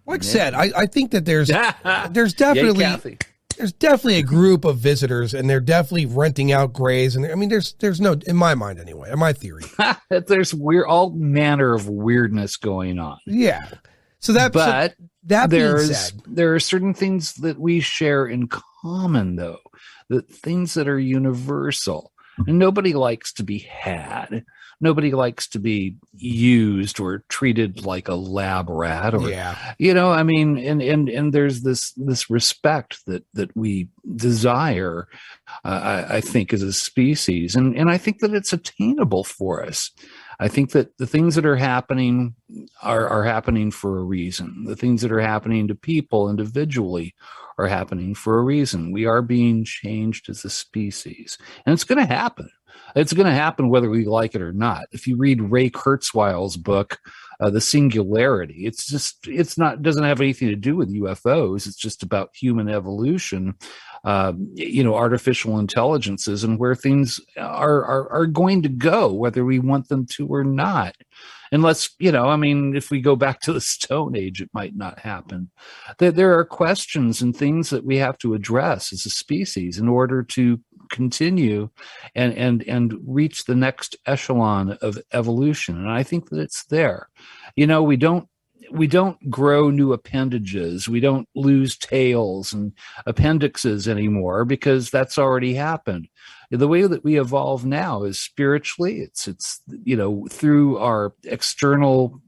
Like I said, I think that there's definitely.
Yay, Kathy.
There's definitely a group of visitors, and they're definitely renting out grays. And I mean, there's no, in my mind anyway, in my theory,
there's all manner of weirdness going on.
Yeah. So that being said,
there are certain things that we share in common, though, the things that are universal. And nobody likes to be had. Nobody likes to be used or treated like a lab rat, or, I mean, and there's this respect that we desire, I think, as a species. And I think that it's attainable for us. I think that the things that are happening are happening for a reason. The things that are happening to people individually are happening for a reason. We are being changed as a species, and it's going to happen. It's going to happen whether we like it or not. If you read Ray Kurzweil's book, The Singularity, doesn't have anything to do with UFOs. It's just about human evolution, artificial intelligences, and where things are going to go, whether we want them to or not. Unless, if we go back to the Stone Age, it might not happen. There are questions and things that we have to address as a species in order to continue and reach the next echelon of evolution. And I think that it's there. We don't grow new appendages. We don't lose tails and appendixes anymore, because that's already happened. The way that we evolve now is spiritually. It's through our external,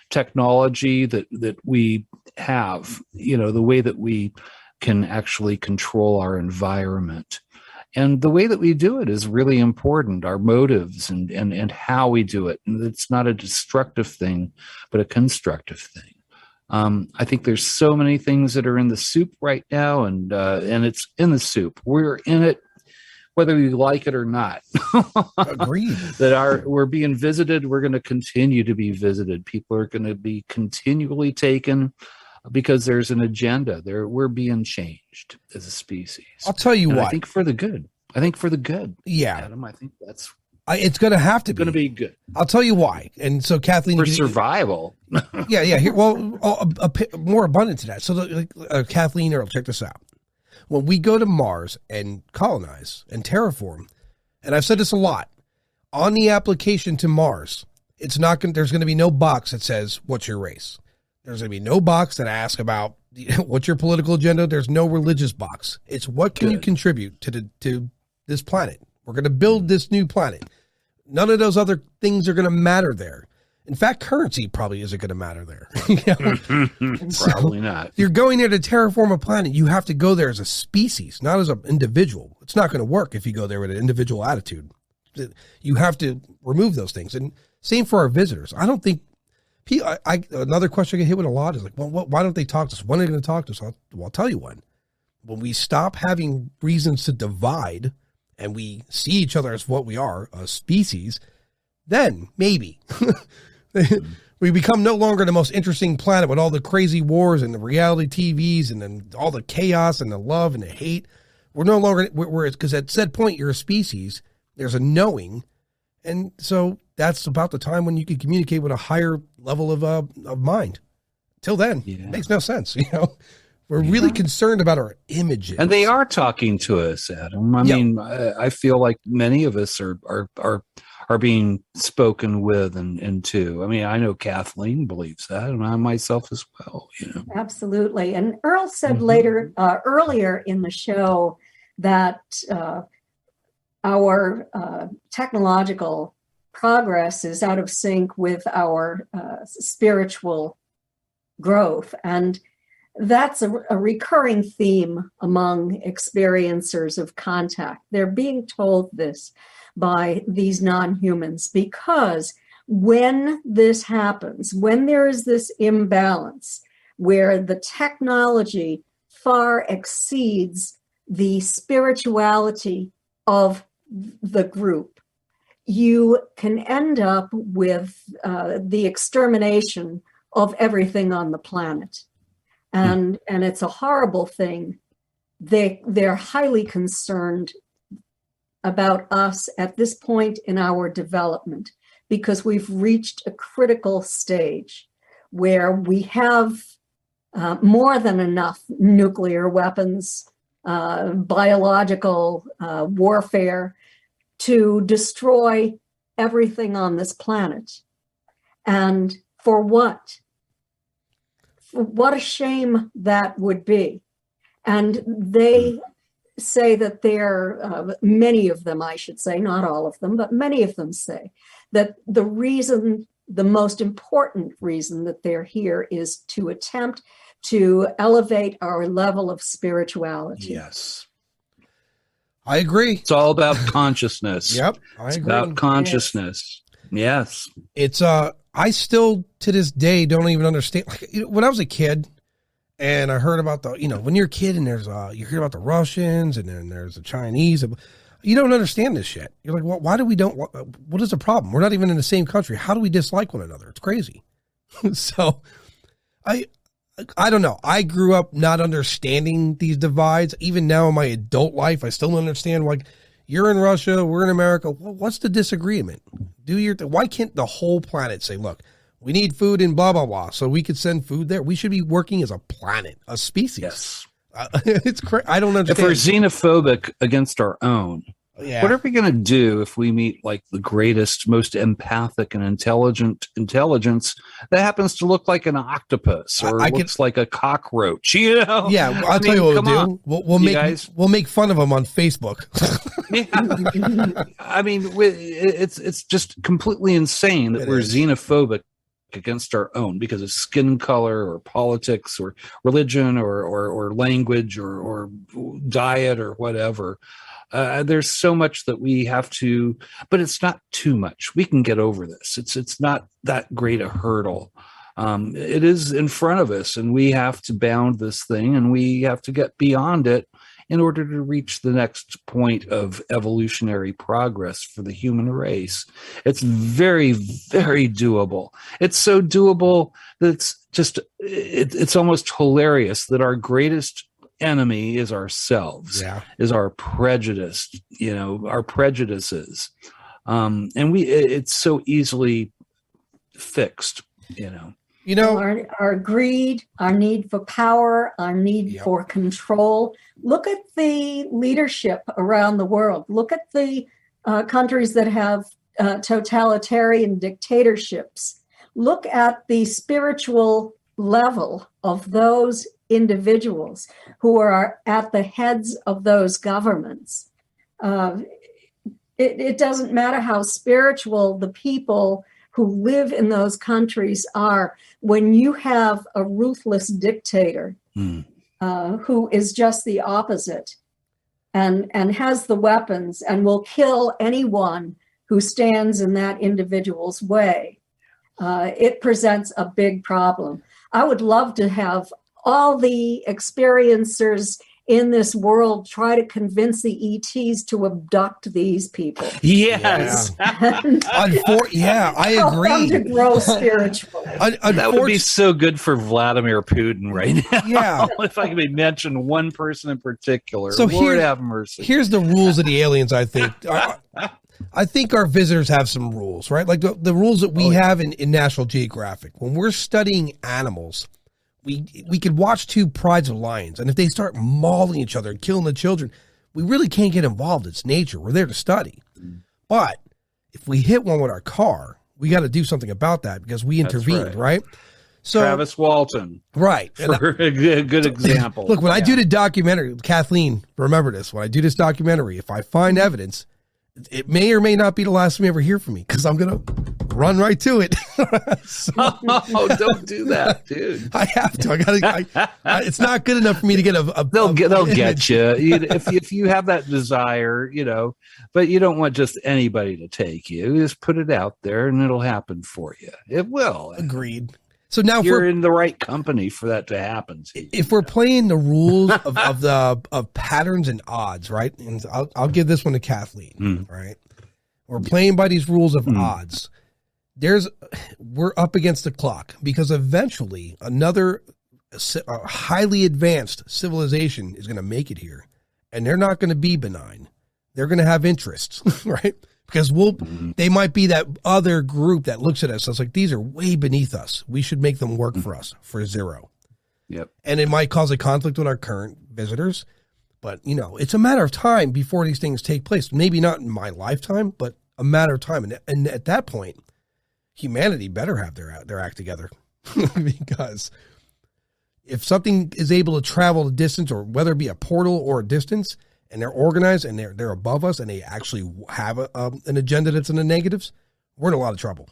technology that we have, the way that we can actually control our environment. And the way that we do it is really important, our motives and how we do it. And it's not a destructive thing, but a constructive thing. I think there's so many things that are in the soup right now, and it's in the soup. We're in it, whether we like it or not.
Agreed.
We're being visited. We're going to continue to be visited. People are going to be continually taken because there's an agenda there. We're being changed as a species.
I'll tell you what.
I think for the good.
Yeah.
Adam, I think that's
it's going to have to be.
Going to be good.
I'll tell you why. And so, Kathleen,
for survival.
Yeah. Here, well, more abundant to that. So, Kathleen Earl, check this out. When we go to Mars and colonize and terraform, and I've said this a lot, on the application to Mars, there's going to be no box that says, "What's your race?" There's going to be no box that asks about what's your political agenda. There's no religious box. It's what can you contribute to this planet. We're going to build this new planet. None of those other things are going to matter there. In fact, currency probably isn't going to matter there.
Probably not.
You're going there to terraform a planet. You have to go there as a species, not as an individual. It's not going to work if you go there with an individual attitude. You have to remove those things. And same for our visitors. I don't think another question I get hit with a lot is like, well, why don't they talk to us? When are they going to talk to us? I'll tell you when. When we stop having reasons to divide and we see each other as what we are, a species, then maybe we become no longer the most interesting planet with all the crazy wars and the reality TVs and then all the chaos and the love and the hate. We're no longer, because at said point, you're a species. There's a knowing. And so that's about the time when you can communicate with a higher level of mind. Till then, it makes no sense. We're really concerned about our images.
And they are talking to us, Adam. I mean, I feel like many of us are being spoken with and to. I mean, I know Kathleen believes that, and I myself as well.
Absolutely. And Earl said earlier in the show that our technological progress is out of sync with our spiritual growth, and that's a recurring theme among experiencers of contact. They're being told this by these non-humans because when this happens, when there is this imbalance where the technology far exceeds the spirituality of the group, you can end up with the extermination of everything on the planet. And it's a horrible thing. They're highly concerned about us at this point in our development because we've reached a critical stage where we have more than enough nuclear weapons, biological warfare to destroy everything on this planet. And for what? What a shame that would be. And they say that many of them, I should say, not all of them, but many of them say that the most important reason that they're here is to attempt to elevate our level of spirituality.
Yes. I agree.
It's all about consciousness.
Yep. I agree.
About consciousness. Yes.
It's I still to this day don't even understand. Like, when I was a kid and I heard about when you're a kid and there's you hear about the Russians and then there's the Chinese, you don't understand this shit. You're like, well, why do we what is the problem? We're not even in the same country. How do we dislike one another? It's crazy. So I don't know. I grew up not understanding these divides. Even now in my adult life, I still don't understand. Like, you're in Russia, we're in America. Well, what's the disagreement? Why can't the whole planet say, look, we need food and blah, blah, blah, so we could send food there? We should be working as a planet, a species.
Yes.
It's crazy. I don't understand.
If we're xenophobic against our own, what are we going to do if we meet like the greatest, most empathic and intelligence that happens to look like an octopus or looks like a cockroach? Yeah,
I'll tell you what we'll do. We'll make fun of them on Facebook.
I mean, it's just completely insane that we're xenophobic against our own because of skin color or politics or religion or language or diet or whatever. There's so much that we have to, but it's not too much. We can get over this. It's not that great a hurdle. It is in front of us, and we have to bound this thing, and we have to get beyond it in order to reach the next point of evolutionary progress for the human race. It's very, very doable. It's so doable that it's almost hilarious that our greatest enemy is ourselves, is our prejudice, our prejudices. And it's so easily fixed,
Our greed, our need for power, our need for control. Look at the leadership around the world. Look at the countries that have totalitarian dictatorships. Look at the spiritual level of those individuals who are at the heads of those governments. It doesn't matter how spiritual the people who live in those countries are. When you have a ruthless dictator who is just the opposite and has the weapons and will kill anyone who stands in that individual's way, it presents a big problem. I would love to have all the experiencers in this world try to convince the ETs to abduct these people.
Yes.
I agree.
Help them to grow spiritually.
That would be so good for Vladimir Putin right now.
Yeah.
If I could mention one person in particular.
So
Lord have mercy.
Here's the rules of the aliens, I think. I think our visitors have some rules, right? Like the rules that we have in National Geographic. When we're studying animals, we could watch two prides of lions, and if they start mauling each other and killing the children, we really can't get involved. It's nature. We're there to study. But if we hit one with our car, we got to do something about that because we intervened, right? So
Travis Walton.
Right.
For a good example.
Look, when I do the documentary, Kathleen, remember this, when I do this documentary, if I find evidence, it may or may not be the last time you ever hear from me because I'm going to run right to it.
Don't do that, dude.
I have to. It's not good enough for me to get
They'll get you if you have that desire, but you don't want just anybody to take you. Just put it out there and it'll happen for you. It will.
Agreed. So now
you're in the right company for that to happen to you.
If we're playing the rules of patterns and odds, right? And I'll give this one to Kathleen, right? We're playing by these rules of odds. We're up against the clock because eventually another highly advanced civilization is going to make it here, and they're not going to be benign. They're going to have interests, right? Because they might be that other group that looks at us. It's like, these are way beneath us. We should make them work for us for zero.
Yep. And
it might cause a conflict with our current visitors, but it's a matter of time before these things take place. Maybe not in my lifetime, but a matter of time. And at that point, humanity better have their act together because if something is able to travel a distance, or whether it be a portal or a distance, and they're organized and they're above us and they actually have an agenda that's in the negatives, we're in a lot of trouble.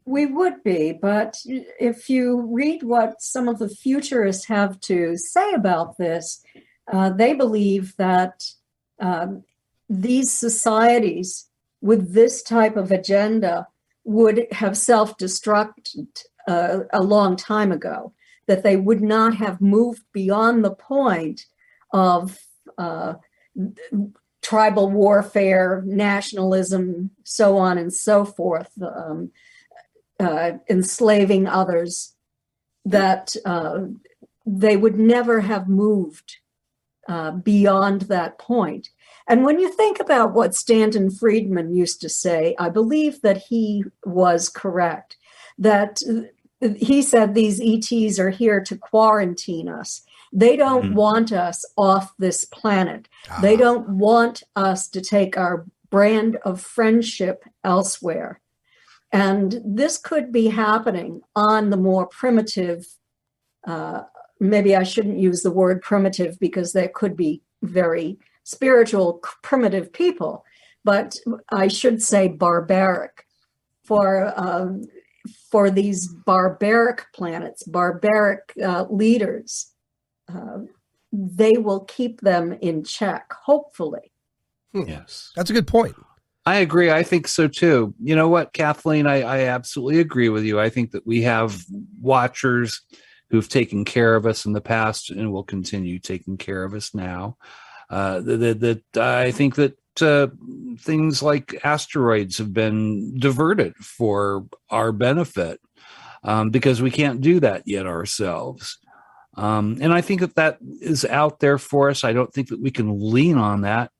We would be, but if you read what some of the futurists have to say about this, they believe that these societies with this type of agenda would have self-destructed a long time ago, that they would not have moved beyond the point of tribal warfare, nationalism, so on and so forth, enslaving others, that they would never have moved beyond that point. And when you think about what Stanton Friedman used to say, I believe that he was correct, that he said these ETs are here to quarantine us. They don't want us off this planet. They don't want us to take our brand of friendship elsewhere. And this could be happening on the more primitive, maybe I shouldn't use the word primitive because there could be very spiritual primitive people, but I should say barbaric. For for these barbaric planets, barbaric leaders, they will keep them in check, hopefully.
Yes.
That's a good point.
I agree. I think so too. You know what, Kathleen, I absolutely agree with you. I think that we have watchers who've taken care of us in the past and will continue taking care of us now. I think that things like asteroids have been diverted for our benefit because we can't do that yet ourselves. And I think that is out there for us. I don't think that we can lean on that.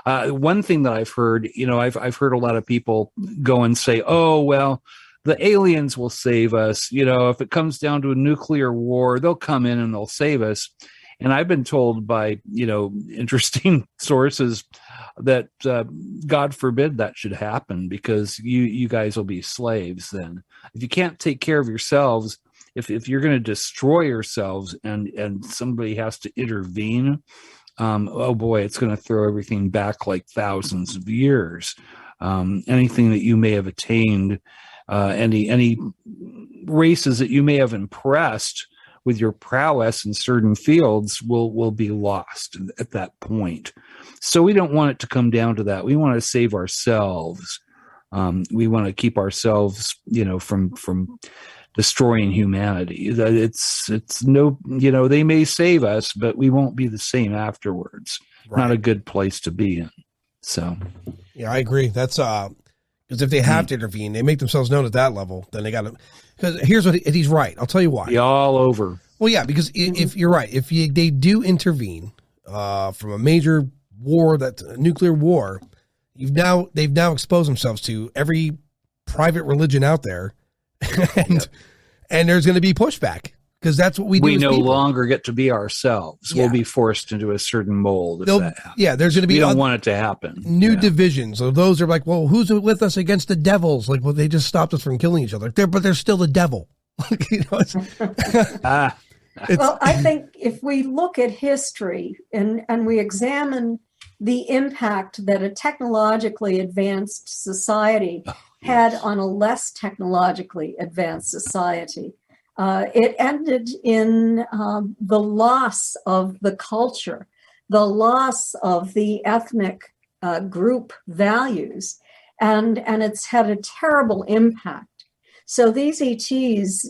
One thing that I've heard, I've heard a lot of people go and say, oh, well, the aliens will save us. If it comes down to a nuclear war, they'll come in and they'll save us. And I've been told by, interesting sources that God forbid that should happen, because you guys will be slaves then. If you can't take care of yourselves, if you're going to destroy yourselves and somebody has to intervene, oh boy, it's going to throw everything back like thousands of years. Anything that you may have attained, any races that you may have impressed with your prowess in certain fields will be lost at that point. So we don't want it to come down to that. We want to save ourselves. We want to keep ourselves, from destroying humanity. It's no, they may save us, but we won't be the same afterwards. Right. Not a good place to be in. So,
yeah, I agree. That's because if they have to intervene, they make themselves known at that level. Then they got to. Because here's what he's right. I'll tell you why.
Be all over.
Well, yeah, because if you're right, if they do intervene from a major war, that's a nuclear war, they've now exposed themselves to every private religion out there, and there's going to be pushback, because that's what we do.
We no longer get to be ourselves. Yeah. We'll be forced into a certain mold. If that happens. Yeah,
there's going to be.
We don't want it to happen.
New divisions. So those are like, well, who's with us against the devils? Like, well, they just stopped us from killing each other. But they're still the devil.
Well, I think if we look at history and we examine the impact that a technologically advanced society had on a less technologically advanced society, it ended in the loss of the culture, the loss of the ethnic group values, and it's had a terrible impact. So these ETs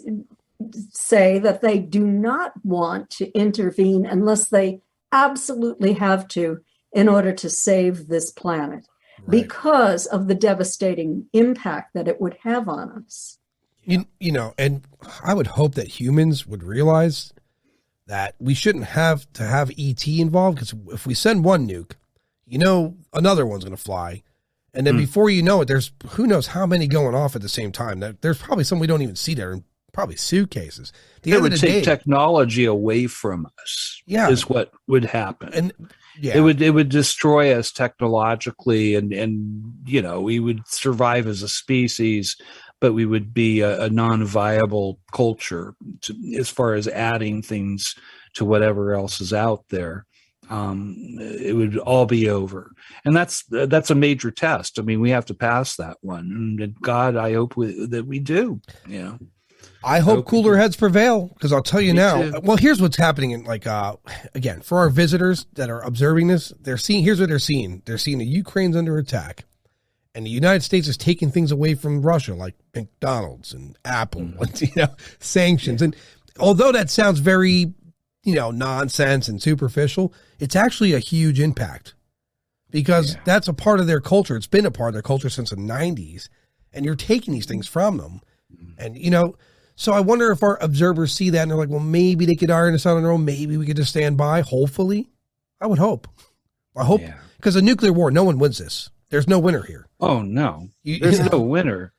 say that they do not want to intervene unless they absolutely have to in order to save this planet, right, because of the devastating impact that it would have on us.
And I would hope that humans would realize that we shouldn't have to have ET involved, because if we send one nuke, another one's going to fly. And then before you know it, there's who knows how many going off at the same time. There's probably some we don't even see there, and probably suitcases.
It would take technology away from us. Yeah, is what would happen. And it would destroy us technologically, and we would survive as a species, but we would be a non-viable culture as far as adding things to whatever else is out there. It would all be over, and that's a major test. I mean, we have to pass that one, and God, I hope that we do.
I hope cooler heads prevail, because I'll tell you now. Too. Well, here's what's happening in again, for our visitors that are observing this, here's what they're seeing. They're seeing the Ukraine's under attack, and the United States is taking things away from Russia, like McDonald's and Apple, and, sanctions. And although that sounds very, nonsense and superficial, it's actually a huge impact, because that's a part of their culture. It's been a part of their culture since the 90s, and you're taking these things from them. And, so I wonder if our observers see that and they're like, well, maybe they could iron us out on their own. Maybe we could just stand by. Hopefully. I would hope. Because a nuclear war, no one wins this. There's no winner here.
Oh, no. There's no winner.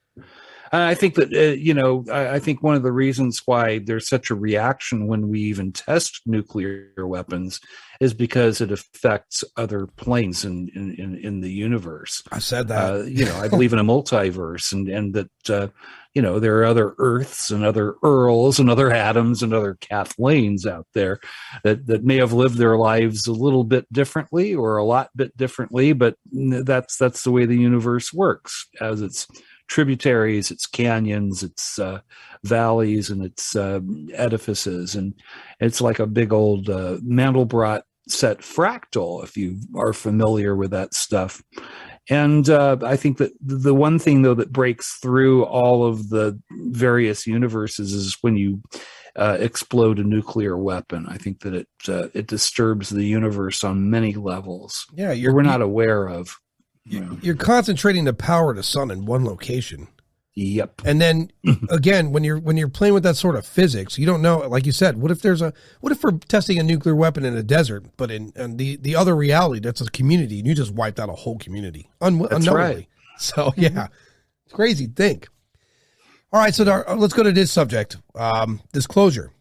I think that, I think one of the reasons why there's such a reaction when we even test nuclear weapons is because it affects other planes in the universe.
I said that.
I believe in a multiverse, and that, there are other Earths and other Earls and other Adams and other Kathleens out there that may have lived their lives a little bit differently or a lot bit differently, but that's the way the universe works as it's tributaries, its canyons, its valleys, and its edifices. And it's like a big old Mandelbrot set fractal, if you are familiar with that stuff. And I think that the one thing, though, that breaks through all of the various universes is when you explode a nuclear weapon. I think that it disturbs the universe on many levels.
Yeah,
we're not aware of.
You're concentrating the power of the sun in one location.
Yep.
And then again, when you're playing with that sort of physics, you don't know, like you said, what if we're testing a nuclear weapon in a desert, but in the other reality, that's a community, and you just wiped out a whole community unknowingly. Right. So yeah, it's crazy to think. All right, so let's go to this subject, disclosure.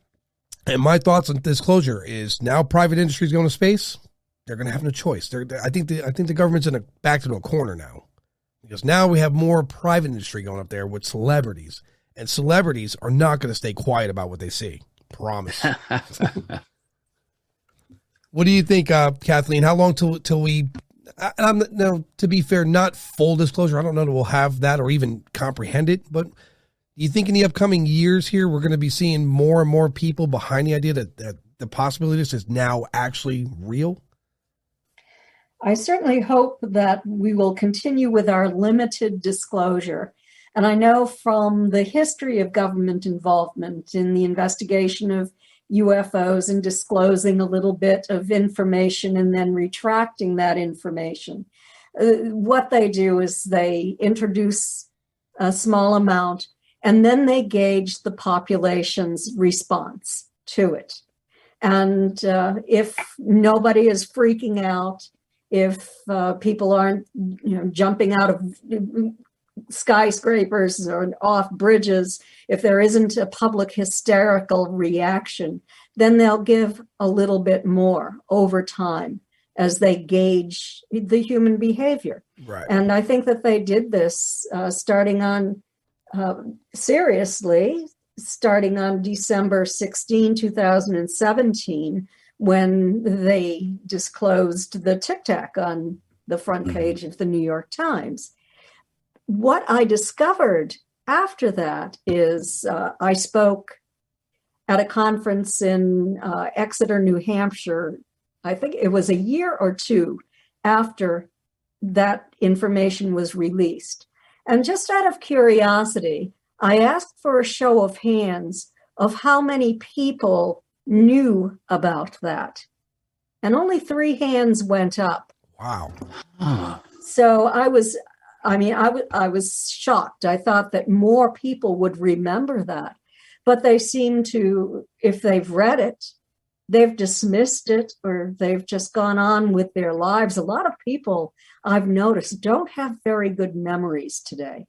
And my thoughts on disclosure is now private industry is going to space. They're going to have no choice. I think the government's backed into a corner now. Because now we have more private industry going up there with celebrities. And celebrities are not going to stay quiet about what they see. Promise. What do you think, Kathleen? How long till we... Now, to be fair, not full disclosure. I don't know that we'll have that or even comprehend it. But do you think in the upcoming years here, we're going to be seeing more and more people behind the idea that the possibility of this is now actually real?
I certainly hope that we will continue with our limited disclosure. And I know from the history of government involvement in the investigation of UFOs and disclosing a little bit of information and then retracting that information, what they do is they introduce a small amount and then they gauge the population's response to it. And if nobody is freaking out, if people aren't, jumping out of skyscrapers or off bridges, if there isn't a public hysterical reaction, then they'll give a little bit more over time as they gauge the human behavior.
Right.
And I think that they did this starting on December 16, 2017, when they disclosed the Tic Tac on the front page of the New York Times. What I discovered after that is I spoke at a conference in Exeter, New Hampshire. I think it was a year or two after that information was released. And just out of curiosity, I asked for a show of hands of how many people knew about that. And only 3 hands went up.
Wow.
So I was shocked. I thought that more people would remember that. But they seem to, if they've read it, they've dismissed it or they've just gone on with their lives. A lot of people I've noticed don't have very good memories today.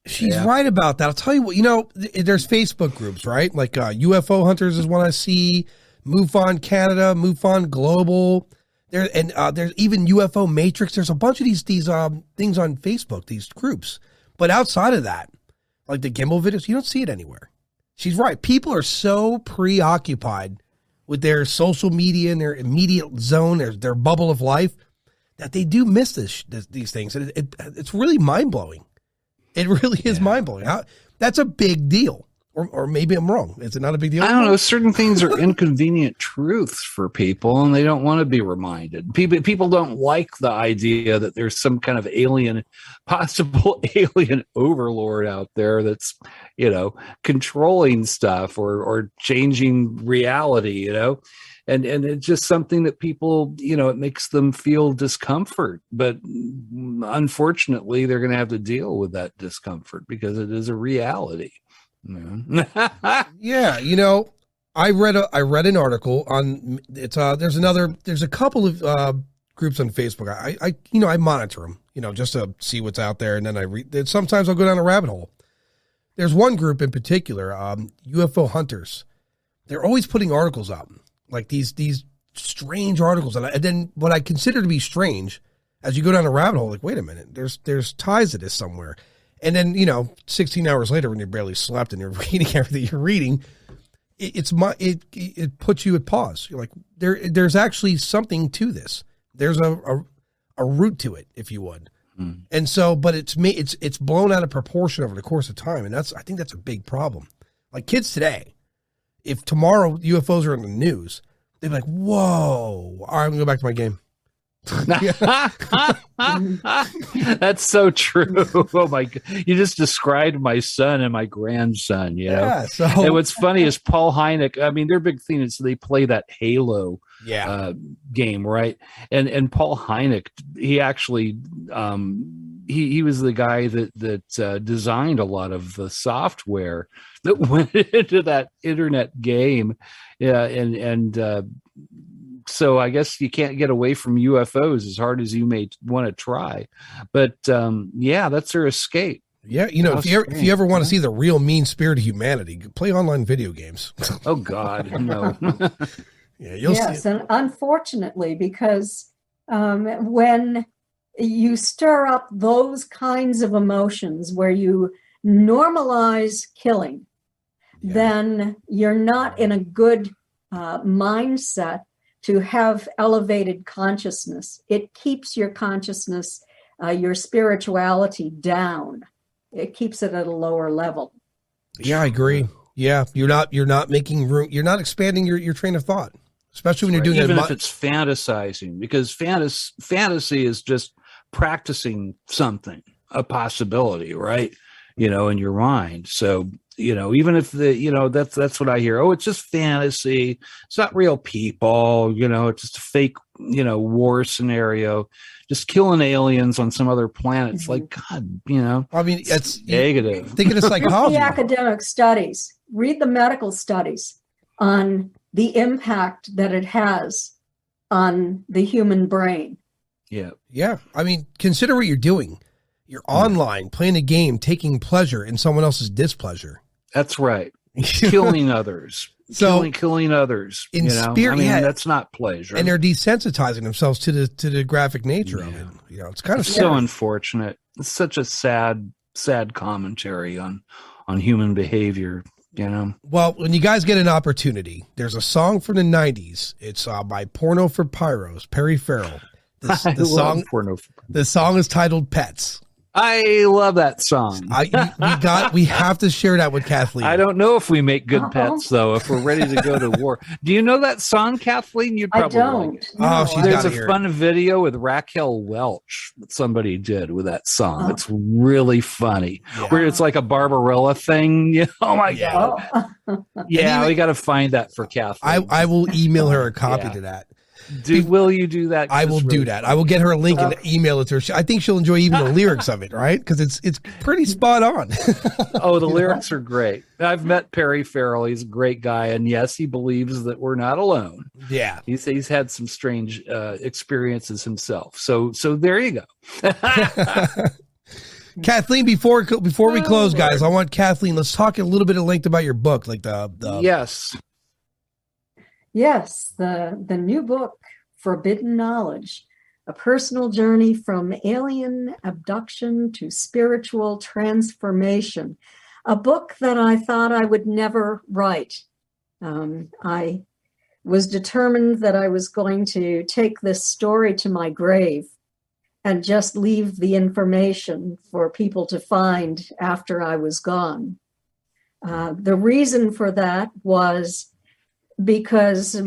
She's right about that. I'll tell you what, there's Facebook groups, right? Like UFO Hunters is one I see, MUFON Canada, MUFON Global. There's even UFO Matrix. There's a bunch of these things on Facebook, these groups. But outside of that, like the gimbal videos, you don't see it anywhere. She's right. People are so preoccupied with their social media and their immediate zone, their bubble of life, that they do miss these things. And it's really mind-blowing. It really is mind-blowing. That's a big deal. Or maybe I'm wrong. Is it not a big deal?
I don't know. Certain things are inconvenient truths for people, and they don't want to be reminded. People don't like the idea that there's some kind of possible alien overlord out there that's, controlling stuff or changing reality, And it's just something that people, it makes them feel discomfort. But unfortunately, they're going to have to deal with that discomfort because it is a reality.
Yeah, I read an article on it's. There's a couple of groups on Facebook. I monitor them, just to see what's out there, and then I read. Sometimes I'll go down a rabbit hole. There's one group in particular, UFO Hunters. They're always putting articles up. Like these strange articles, and then what I consider to be strange, as you go down a rabbit hole, like, wait a minute, there's ties to this somewhere, and then 16 hours later, when you barely slept and you're reading everything you're reading, it puts you at pause. You're like, there's actually something to this. There's a root to it, if you would. And so, but it's blown out of proportion over the course of time. And I think that's a big problem. Like kids today, if tomorrow UFOs are in the news, they'd be like, whoa, all right, I'm gonna go back to my game.
That's so true. Oh my God. You just described my son and my grandson, you know?
Yeah, so,
and what's funny is Paul Hynek, I mean, their big thing is they play that Halo game, right? And Paul Hynek, he actually he was the guy that designed a lot of the software that went into that internet game. Yeah, and so I guess you can't get away from UFOs as hard as you may want to try. But that's their escape.
Yeah, if you ever want to see the real mean spirit of humanity, play online video games.
Oh God, no.
Yes, and unfortunately, because when you stir up those kinds of emotions where you normalize killing, then you're not in a good mindset to have elevated consciousness. It keeps your consciousness, your spirituality down. It keeps it at a lower level.
Yeah, I agree. Yeah, you're not making room. You're not expanding your train of thought, especially when you're doing
even if it's fantasizing, because fantasy is just practicing something, a possibility, right? In your mind. So even if that's what I hear. Oh, it's just fantasy. It's not real people. It's just a fake, war scenario. Just killing aliens on some other planet. It's like, God,
I mean, it's
negative.
Thinking of psychology.
Read the academic studies. Read the medical studies on the impact that it has on the human brain.
Yeah.
Yeah. I mean, consider what you're doing. You're online playing a game, taking pleasure in someone else's displeasure.
That's right. Killing others. Killing others.
In spirit,
that's not pleasure.
And they're desensitizing themselves to the graphic nature of it. It's kind of
so unfortunate. It's such a sad commentary on human behavior.
Well, when you guys get an opportunity, there's a song from the 90s. It's by Porno for Pyros, Perry Farrell. The song is titled Pets.
I love that song.
We have to share that with Kathleen.
I don't know if we make good pets though. If we're ready to go to war, do you know that song, Kathleen? You probably like it.
No.
There's a fun video with Raquel Welch that somebody did with that song. It's really funny. Where it's like a Barbarella thing. Oh my God! Yeah, we got to find that for Kathleen.
I will email her a copy to that.
Will you do that?
I will do that. I will get her a link and email it to her. I think she'll enjoy even the lyrics of it, right? Because it's pretty spot on.
Oh, the lyrics are great. I've met Perry Farrell. He's a great guy, and yes, he believes that we're not alone.
Yeah,
he's had some strange experiences himself. So there you go.
Kathleen, before we close, guys, I want Kathleen. Let's talk a little bit at length about your book, like the
Yes, the new book, Forbidden Knowledge, a personal journey from alien abduction to spiritual transformation, a book that I thought I would never write. I was determined that I was going to take this story to my grave and just leave the information for people to find after I was gone. The reason for that was because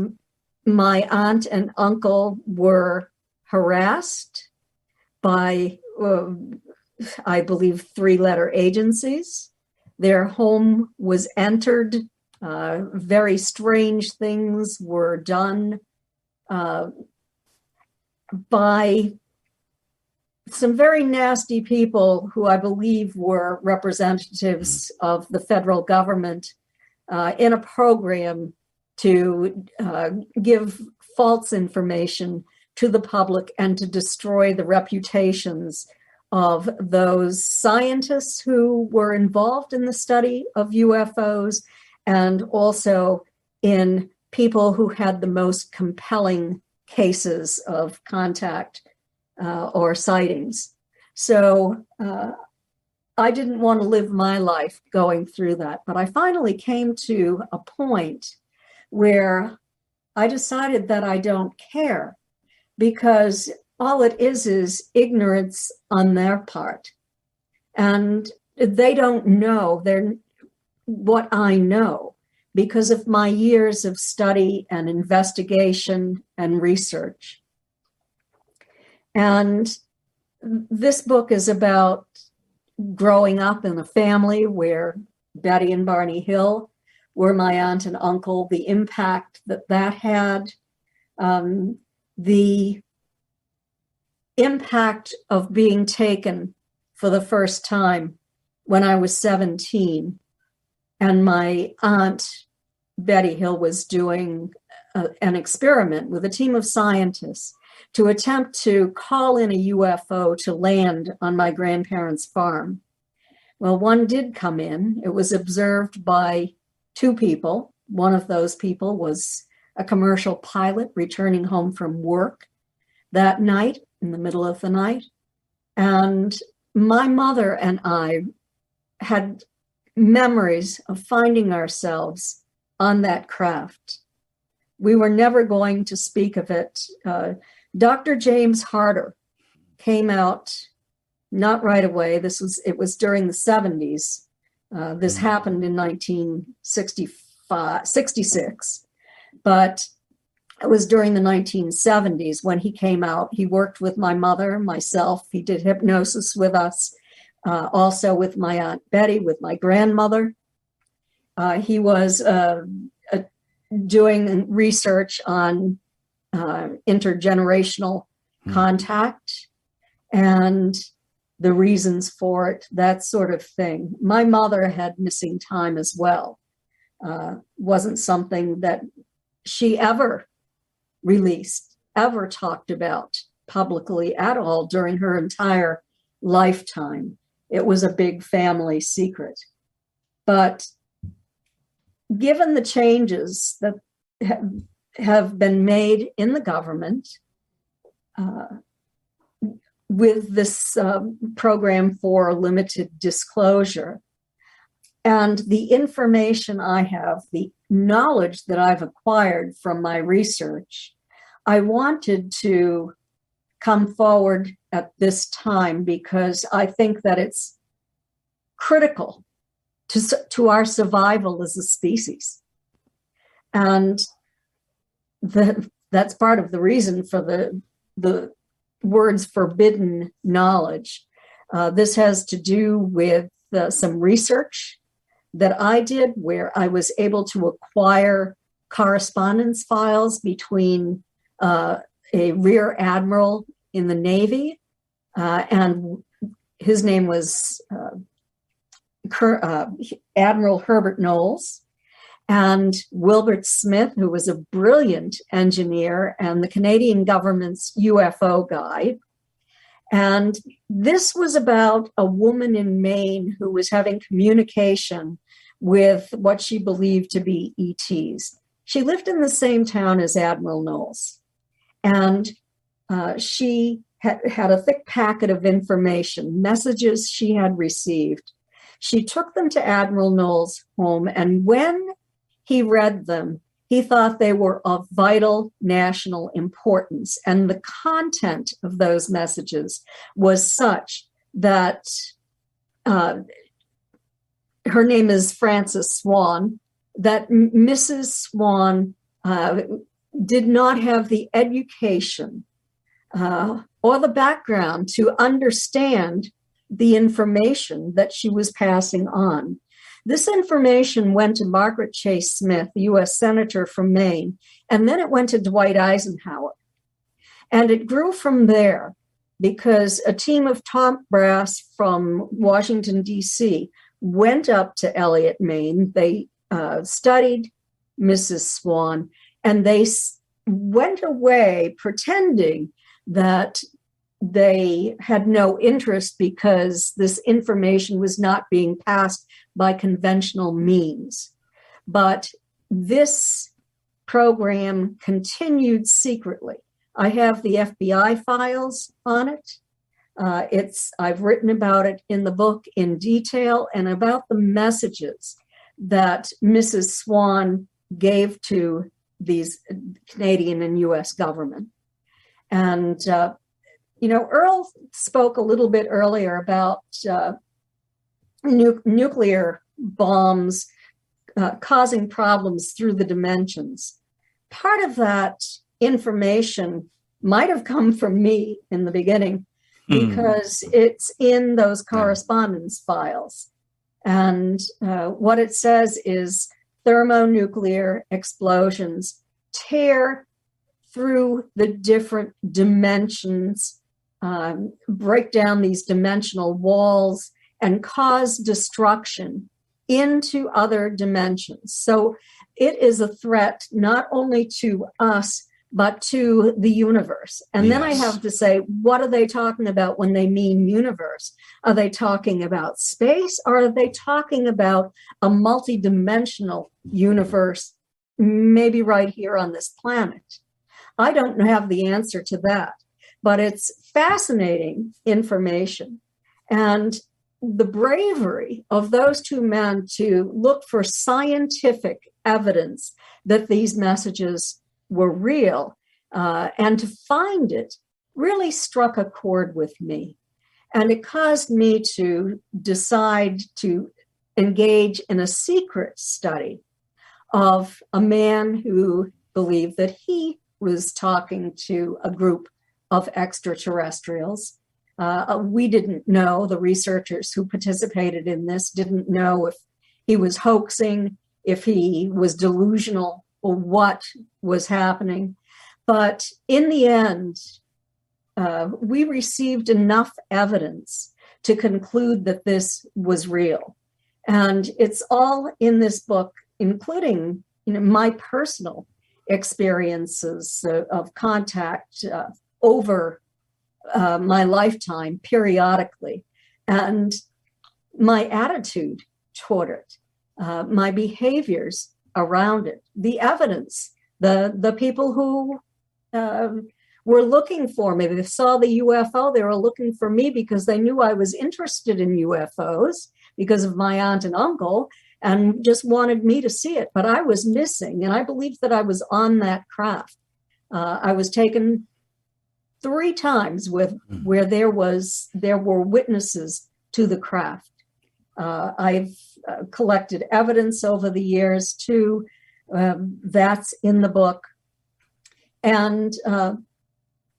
my aunt and uncle were harassed by, I believe, 3-letter agencies. Their home was entered. Very strange things were done by some very nasty people who I believe were representatives of the federal government in a program to give false information to the public and to destroy the reputations of those scientists who were involved in the study of UFOs and also in people who had the most compelling cases of contact or sightings. So I didn't want to live my life going through that, but I finally came to a point where I decided that I don't care, because all it is ignorance on their part. And they don't know what I know because of my years of study and investigation and research. And this book is about growing up in a family where Betty and Barney Hill were my aunt and uncle, the impact that had, the impact of being taken for the first time when I was 17, and my aunt Betty Hill was doing an experiment with a team of scientists to attempt to call in a UFO to land on my grandparents' farm. Well, one did come in. It was observed by two people. One of those people was a commercial pilot returning home from work that night, in the middle of the night. And my mother and I had memories of finding ourselves on that craft. We were never going to speak of it. Dr. James Harder came out not right away. It was during the 70s. This happened in 1966, but it was during the 1970s when he came out. He worked with my mother, myself. He did hypnosis with us, also with my Aunt Betty, with my grandmother. He was doing research on intergenerational contact and the reasons for it, that sort of thing. My mother had missing time as well. Wasn't something that she ever released, ever talked about publicly at all during her entire lifetime. It was a big family secret. But given the changes that have been made in the government with this program for limited disclosure, and the information I have, the knowledge that I've acquired from my research, I wanted to come forward at this time because I think that it's critical to our survival as a species. And that's part of the reason for the words forbidden knowledge. This has to do with some research that I did where I was able to acquire correspondence files between a rear admiral in the Navy, and his name was Admiral Herbert Knowles, and Wilbert Smith, who was a brilliant engineer and the Canadian government's UFO guide. And this was about a woman in Maine who was having communication with what she believed to be ETs. She lived in the same town as Admiral Knowles, and she had a thick packet of information, messages she had received. She took them to Admiral Knowles' home, and when he read them, he thought they were of vital national importance. And the content of those messages was such that her name is Frances Swan, that Mrs. Swan did not have the education or the background to understand the information that she was passing on. This information went to Margaret Chase Smith, the U.S. Senator from Maine, and then it went to Dwight Eisenhower. And it grew from there because a team of top brass from Washington, D.C. went up to Elliott, Maine. They studied Mrs. Swan, and they went away pretending that they had no interest because this information was not being passed by conventional means. But this program continued secretly. I have the FBI files on it. I've written about it in the book in detail and about the messages that Mrs. Swan gave to these Canadian and U.S. government. And Earl spoke a little bit earlier about nuclear bombs causing problems through the dimensions. Part of that information might have come from me in the beginning because it's in those correspondence files. And what it says is thermonuclear explosions tear through the different dimensions, break down these dimensional walls, and cause destruction into other dimensions. So it is a threat not only to us, but to the universe. And then I have to say, what are they talking about when they mean universe? Are they talking about space, or are they talking about a multidimensional universe, maybe right here on this planet? I don't have the answer to that, but it's fascinating information. And the bravery of those two men to look for scientific evidence that these messages were real and to find it really struck a chord with me. And it caused me to decide to engage in a secret study of a man who believed that he was talking to a group of extraterrestrials. We didn't know, the researchers who participated in this didn't know if he was hoaxing, if he was delusional, or what was happening. But in the end, we received enough evidence to conclude that this was real. And it's all in this book, including my personal experiences of contact over my lifetime periodically, and my attitude toward it, my behaviors around it, the evidence, the people who were looking for me. They saw the UFO, they were looking for me because they knew I was interested in UFOs because of my aunt and uncle, and just wanted me to see it. But I was missing, and I believed that I was on that craft. I was taken 3 times where there were witnesses to the craft. I've collected evidence over the years too. That's in the book. And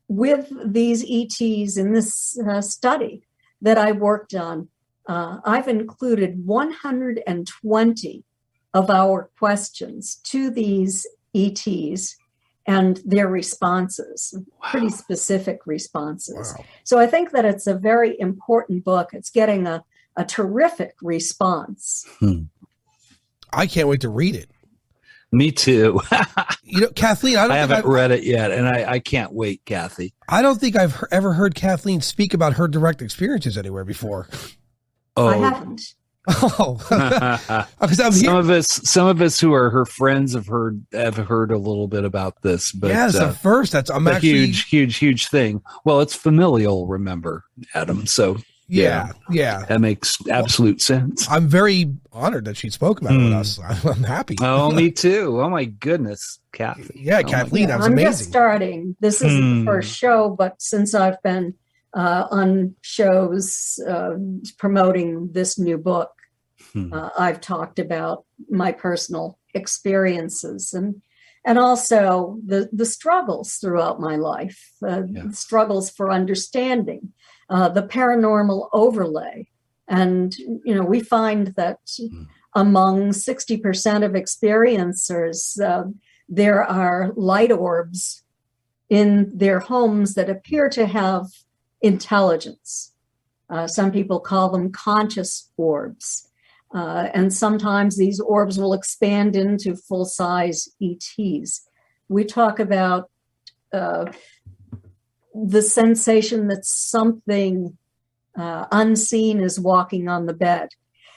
with these ETs in this study that I worked on, I've included 120 of our questions to these ETs and their responses, pretty specific responses. Wow. So I think that it's a very important book. It's getting a terrific response.
I can't wait to read it.
Me too.
Kathleen,
I haven't read it yet, and I can't wait, Kathy.
I don't think I've ever heard Kathleen speak about her direct experiences anywhere before.
Oh. I haven't.
Oh,
some of us who are her friends have heard a little bit about this, but
yeah, it's the first. I'm
a
actually
huge thing. Well, it's familial, remember, Adam. So
yeah,
that makes absolute sense.
I'm very honored that she spoke about it with us. I'm happy.
Oh, me too. Oh my goodness, Kathy.
Yeah, Kathleen, that was
I'm
amazing.
Just starting. This isn't the first show, but since I've been on shows promoting this new book, I've talked about my personal experiences and also the struggles throughout my life, the struggles for understanding, the paranormal overlay. And, we find that among 60% of experiencers, there are light orbs in their homes that appear to have intelligence. Some people call them conscious orbs. And sometimes these orbs will expand into full-size ETs. We talk about the sensation that something unseen is walking on the bed.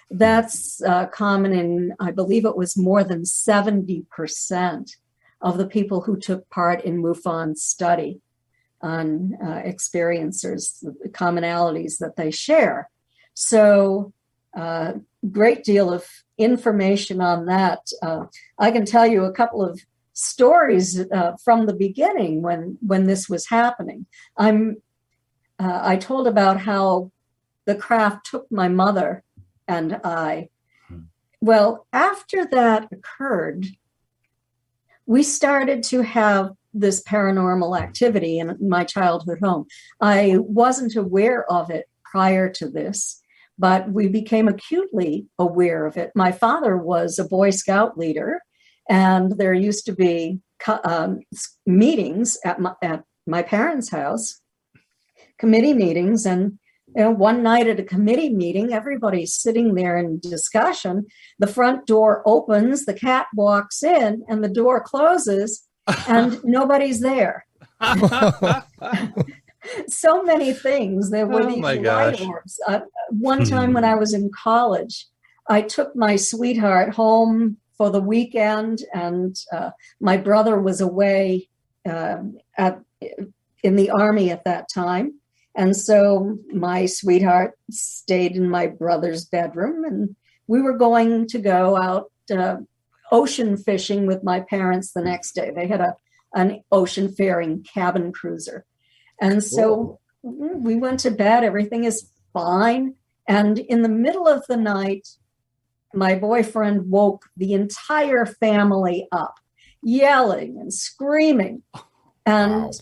That's common in, I believe it was more than 70% of the people who took part in MUFON's study on experiencers, the commonalities that they share. So great deal of information on that. I can tell you a couple of stories from the beginning when this was happening. I'm I told about how the craft took my mother and I. Well, after that occurred, we started to have this paranormal activity in my childhood home. I wasn't aware of it prior to this, but we became acutely aware of it. My father was a Boy Scout leader, and there used to be meetings at my parents' house, committee meetings. And one night at a committee meeting, everybody's sitting there in discussion. The front door opens, the cat walks in, and the door closes, and nobody's there. So many things. There were these light orbs. One time when I was in college, I took my sweetheart home for the weekend, and my brother was away in the Army at that time. And so my sweetheart stayed in my brother's bedroom, and we were going to go out ocean fishing with my parents the next day. They had an ocean faring cabin cruiser. And so we went to bed, everything is fine. And in the middle of the night, my boyfriend woke the entire family up, yelling and screaming. And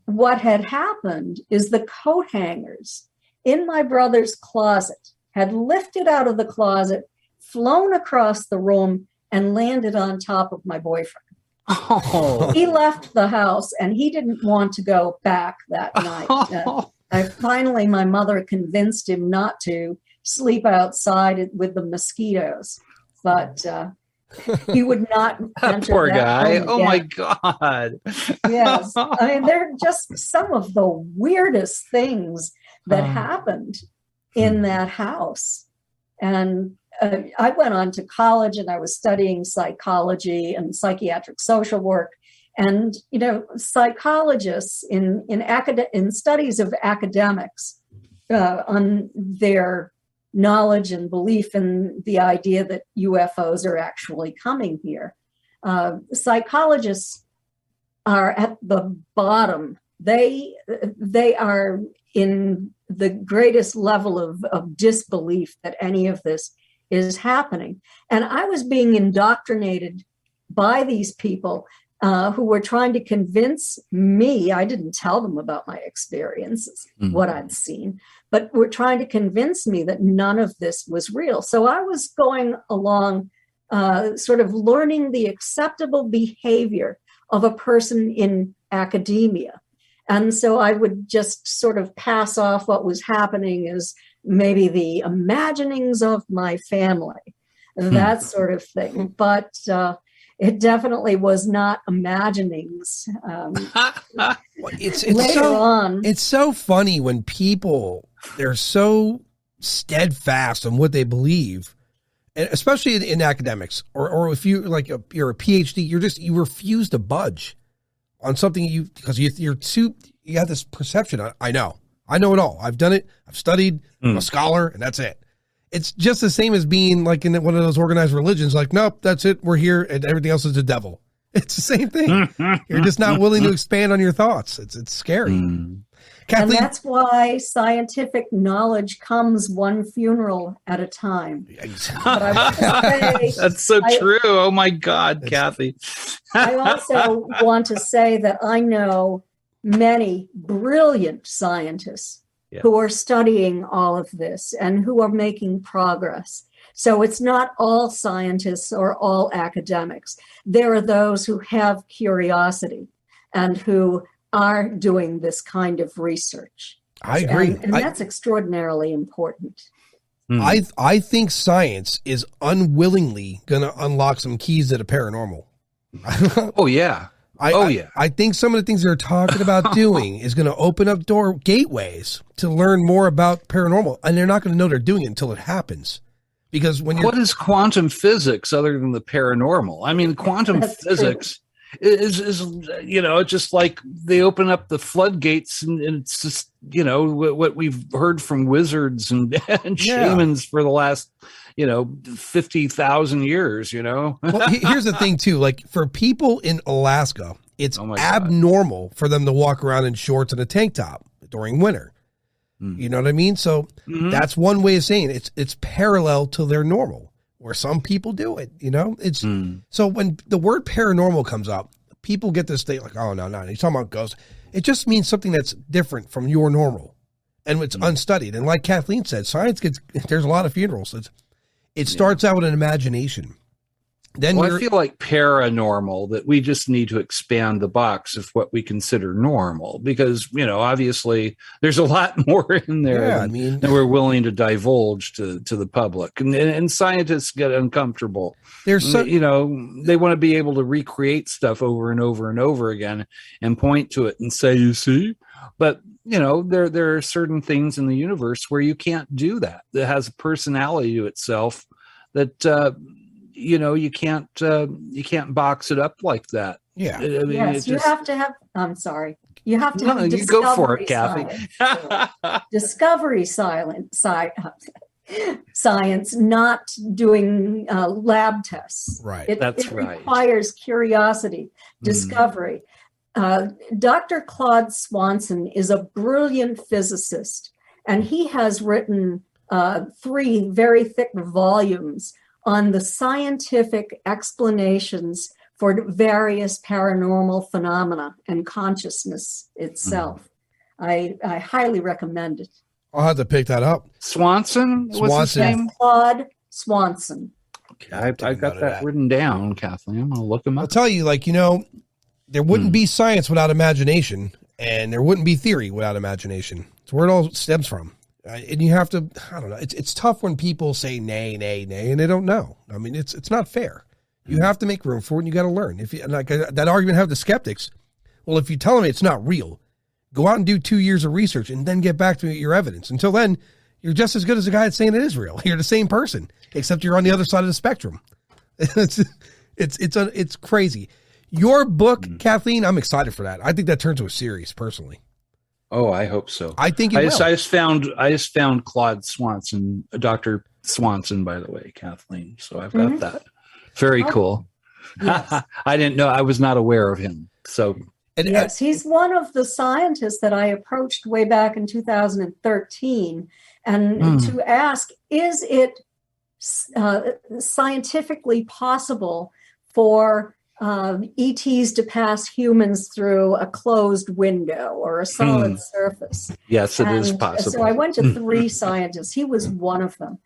what had happened is the coat hangers in my brother's closet had lifted out of the closet, flown across the room, and landed on top of my boyfriend. Oh. He left the house and he didn't want to go back that night. Finally, my mother convinced him not to sleep outside with the mosquitoes, but he would not enter
poor
that
guy.
home
Oh
again.
my God.
Yes. I mean, they're just some of the weirdest things that happened in that house. And I went on to college and I was studying psychology and psychiatric social work. And, psychologists in studies of academics on their knowledge and belief in the idea that UFOs are actually coming here. Psychologists are at the bottom. They are in the greatest level of disbelief that any of this is happening. And I was being indoctrinated by these people who were trying to convince me. I didn't tell them about my experiences, what I'd seen, but were trying to convince me that none of this was real. So I was going along sort of learning the acceptable behavior of a person in academia. And so I would just sort of pass off what was happening as maybe the imaginings of my family, that sort of thing. But it definitely was not imaginings.
It's so funny when people, they're so steadfast on what they believe, and especially in academics, or if you you're a PhD, you refuse to budge on something because you have this perception. I know it all. I've done it. I've studied. I'm a scholar, and that's it. It's just the same as being like in one of those organized religions. Like, nope, that's it. We're here, and everything else is the devil. It's the same thing. You're just not willing to expand on your thoughts. It's scary. Kathleen,
and that's why scientific knowledge comes one funeral at a time. But I want to say,
that's so true. Oh my God, Kathy.
I also want to say that I know many brilliant scientists who are studying all of this and who are making progress. So it's not all scientists or all academics. There are those who have curiosity and who are doing this kind of research.
I agree.
And that's extraordinarily important.
I think science is unwillingly going to unlock some keys to the paranormal.
Oh, yeah.
I think some of the things they're talking about doing is going to open up gateways to learn more about paranormal, and they're not going to know they're doing it until it happens. Because what
is quantum physics other than the paranormal? I mean, quantum physics is just like they open up the floodgates, and it's just what we've heard from wizards and shamans for the last 50,000 years, Well,
here's the thing too, like for people in Alaska, it's abnormal for them to walk around in shorts and a tank top during winter. You know what I mean? So that's one way of saying it. It's parallel to their normal, where some people do it, you know? It's so when the word paranormal comes up, people get this thing like, oh, no, he's talking about ghosts. It just means something that's different from your normal, and it's unstudied. And like Kathleen said, there's a lot of funerals. It starts out with an imagination. Then
I feel like paranormal, that we just need to expand the box of what we consider normal, because, obviously there's a lot more in there than we're willing to divulge to the public. And scientists get uncomfortable. They want to be able to recreate stuff over and over and over again and point to it and say, you see, but there are certain things in the universe where you can't do that. That has a personality to itself that, you can't box it up like that.
Yeah.
I mean, yes, you have to have. I'm sorry. You have to have.
You go for it, Kathy.
Discovery science, not doing lab tests.
Right.
It requires curiosity, discovery. Dr. Claude Swanson is a brilliant physicist, and he has written 3 very thick volumes on the scientific explanations for various paranormal phenomena and consciousness itself. I highly recommend it.
I'll have to pick that up.
Swanson? What's his name?
Claude Swanson.
Okay, I got that written down, Kathleen. I'm going to look him up.
I'll tell you, there wouldn't be science without imagination, and there wouldn't be theory without imagination. It's where it all stems from. And you have to, I don't know, it's tough when people say nay, and they don't know. I mean, it's not fair. You have to make room for it, and you got to learn. If you, that argument I have the skeptics, well, if you tell them it's not real, go out and do 2 years of research and then get back to me with your evidence. Until then, you're just as good as the guy that's saying it is real. You're the same person, except you're on the other side of the spectrum. It's crazy. Your book, Kathleen, I'm excited for that. I think that turns to a series, personally.
Oh, I hope so.
I think I
just found Claude Swanson, Dr. Swanson, by the way, Kathleen. So I've got that. Very cool. Yes. I didn't know. I was not aware of him. So
yes, he's one of the scientists that I approached way back in 2013, and to ask, is it scientifically possible for ETs to pass humans through a closed window or a solid surface?
Yes, it is possible.
So I went to 3 scientists. He was one of them.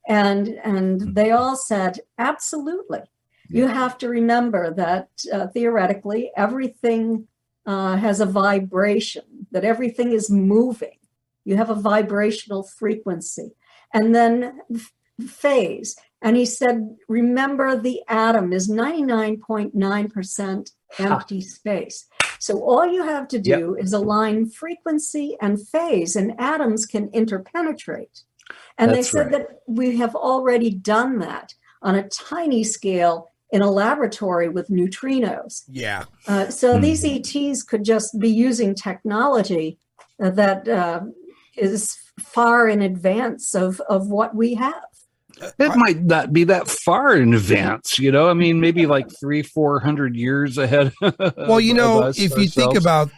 And they all said, absolutely. You have to remember that theoretically everything has a vibration, that everything is moving. You have a vibrational frequency. And then phase. And he said, remember, the atom is 99.9% empty space. So all you have to do is align frequency and phase, and atoms can interpenetrate. And they said that we have already done that on a tiny scale in a laboratory with neutrinos.
Yeah.
So these ETs could just be using technology that is far in advance of what we have.
It might not be that far in advance, I mean, maybe like 300-400 years ahead.
Well, if you think about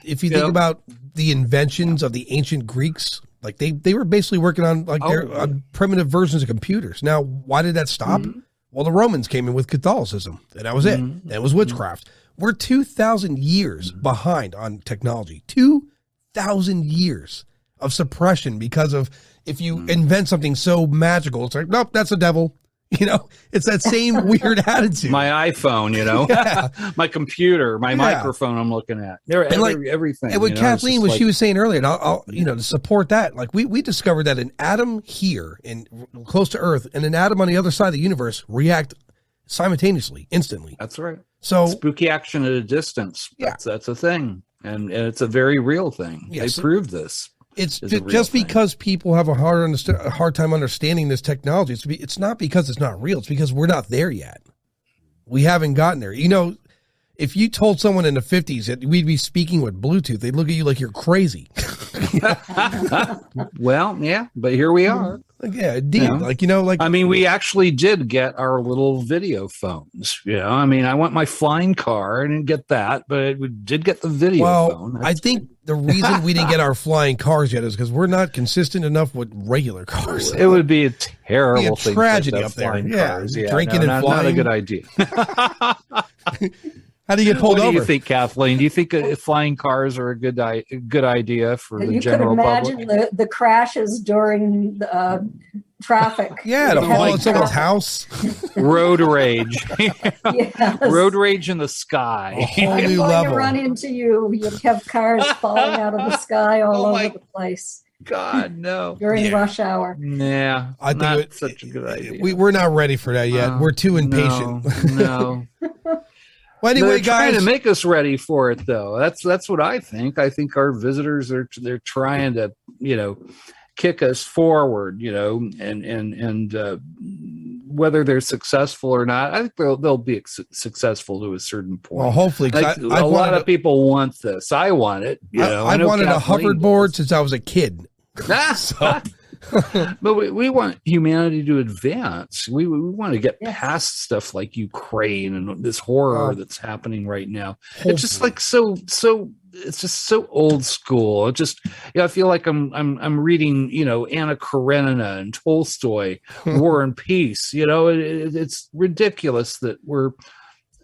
the inventions of the ancient Greeks, like they were basically working on their primitive versions of computers. Now, why did that stop? Well, the Romans came in with Catholicism, and that was it. That was witchcraft. We're 2,000 years behind on technology. 2,000 years of suppression because of, if you invent something so magical, it's like, nope, that's the devil. It's that same weird attitude.
My iPhone, my computer, my microphone I'm looking at. Everything.
And with Kathleen, what she was saying earlier, and I'll to support that, we discovered that an atom here in close to Earth and an atom on the other side of the universe react simultaneously, instantly.
That's right.
So
spooky action at a distance. That's a thing. And it's a very real thing. Yes. They proved this.
It's just because people have a hard time understanding this technology. It's not because it's not real. It's because we're not there yet. We haven't gotten there. If you told someone in the 50s that we'd be speaking with Bluetooth, they'd look at you like you're crazy.
Well, yeah, but here we are.
Yeah, indeed.
I mean, we actually did get our little video phones. I mean, I want my flying car. I didn't get that, but we did get the video phone.
I think the reason we didn't get our flying cars yet is because we're not consistent enough with regular cars.
It would be a terrible thing.
Tragedy up there.
Cars.
Drinking and flying.
Not a good idea.
How do you get pulled over?
What do you think, Kathleen? Do you think flying cars are a good idea for the general public?
You could imagine the crashes during traffic.
Yeah, to fall in someone's house.
Road rage.
Yes.
Road rage in the sky.
A whole
I'm
new
going
level.
to run into you. You have cars falling out of the sky all over the place.
God, no.
During rush hour.
Yeah,
I think
not such a good idea.
We're not ready for that yet. We're too impatient.
No.
Well, anyway,
they're
guys,
trying to make us ready for it, though. That's what I think. I think our visitors they're trying to kick us forward, and whether they're successful or not, I think they'll be successful to a certain point.
Well, hopefully,
a lot of people want this. I want it.
I wanted a hoverboard since I was a kid. So.
But we want humanity to advance. We want to get past stuff like Ukraine and this horror that's happening right now. Hopefully. It's just like so. It's just so old school. It just I feel like I'm reading Anna Karenina and Tolstoy, War and Peace. It's ridiculous that we're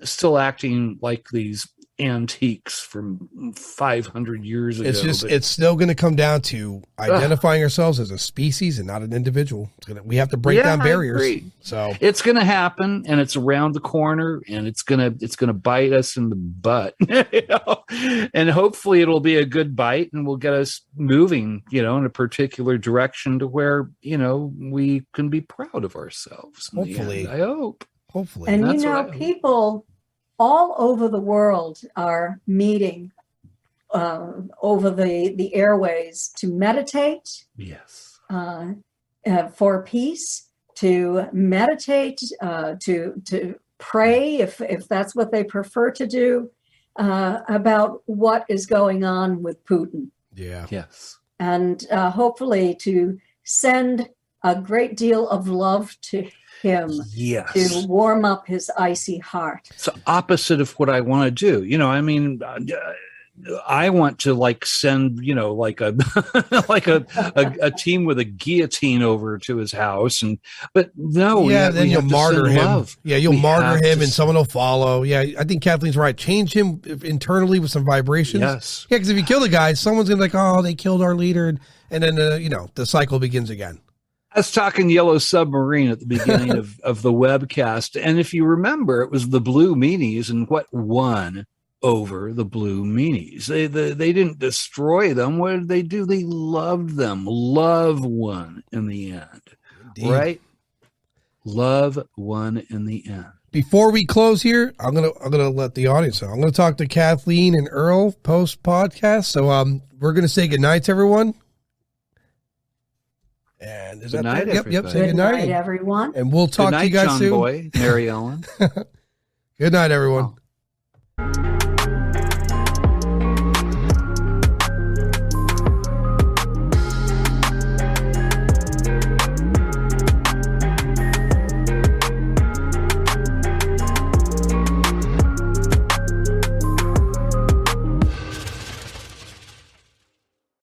still acting like these antiques from 500 years ago.
It's still going to come down to identifying ourselves as a species and not an individual. We have to break down barriers. So
it's going to happen, and it's around the corner, and it's going to bite us in the butt. And hopefully it'll be a good bite, and will get us moving, in a particular direction to where we can be proud of ourselves.
Hopefully,
I hope.
Hopefully,
and people all over the world are meeting over the airways to meditate.
Yes.
For peace, to meditate, to pray if that's what they prefer to do, about what is going on with Putin.
Yeah.
Yes.
And hopefully to send a great deal of love to him,
yes,
to warm up his icy heart.
It's the opposite of what I want to do. I mean, I want to send, like a a team with a guillotine over to his house, but no,
then you'll martyr him.
Love.
Yeah, you'll martyr him, and someone will follow. Yeah, I think Kathleen's right. Change him internally with some vibrations.
Yes.
Yeah, because if you kill the guy, someone's gonna be like, oh, they killed our leader, and then the cycle begins again.
I was talking Yellow Submarine at the beginning of the webcast, and if you remember, it was the Blue Meanies, and what won over the Blue Meanies? They didn't destroy them. What did they do? They loved them. Love won in the end. Indeed. Right? Love won in the end.
Before we close here, I'm gonna let the audience know. I'm gonna talk to Kathleen and Earl post podcast. So we're gonna say good night to everyone. And is
good
that
night,
yep. Say
good night, everyone.
And we'll talk to you guys
John
soon.
Boy, Mary Ellen.
Good night, everyone.
Oh.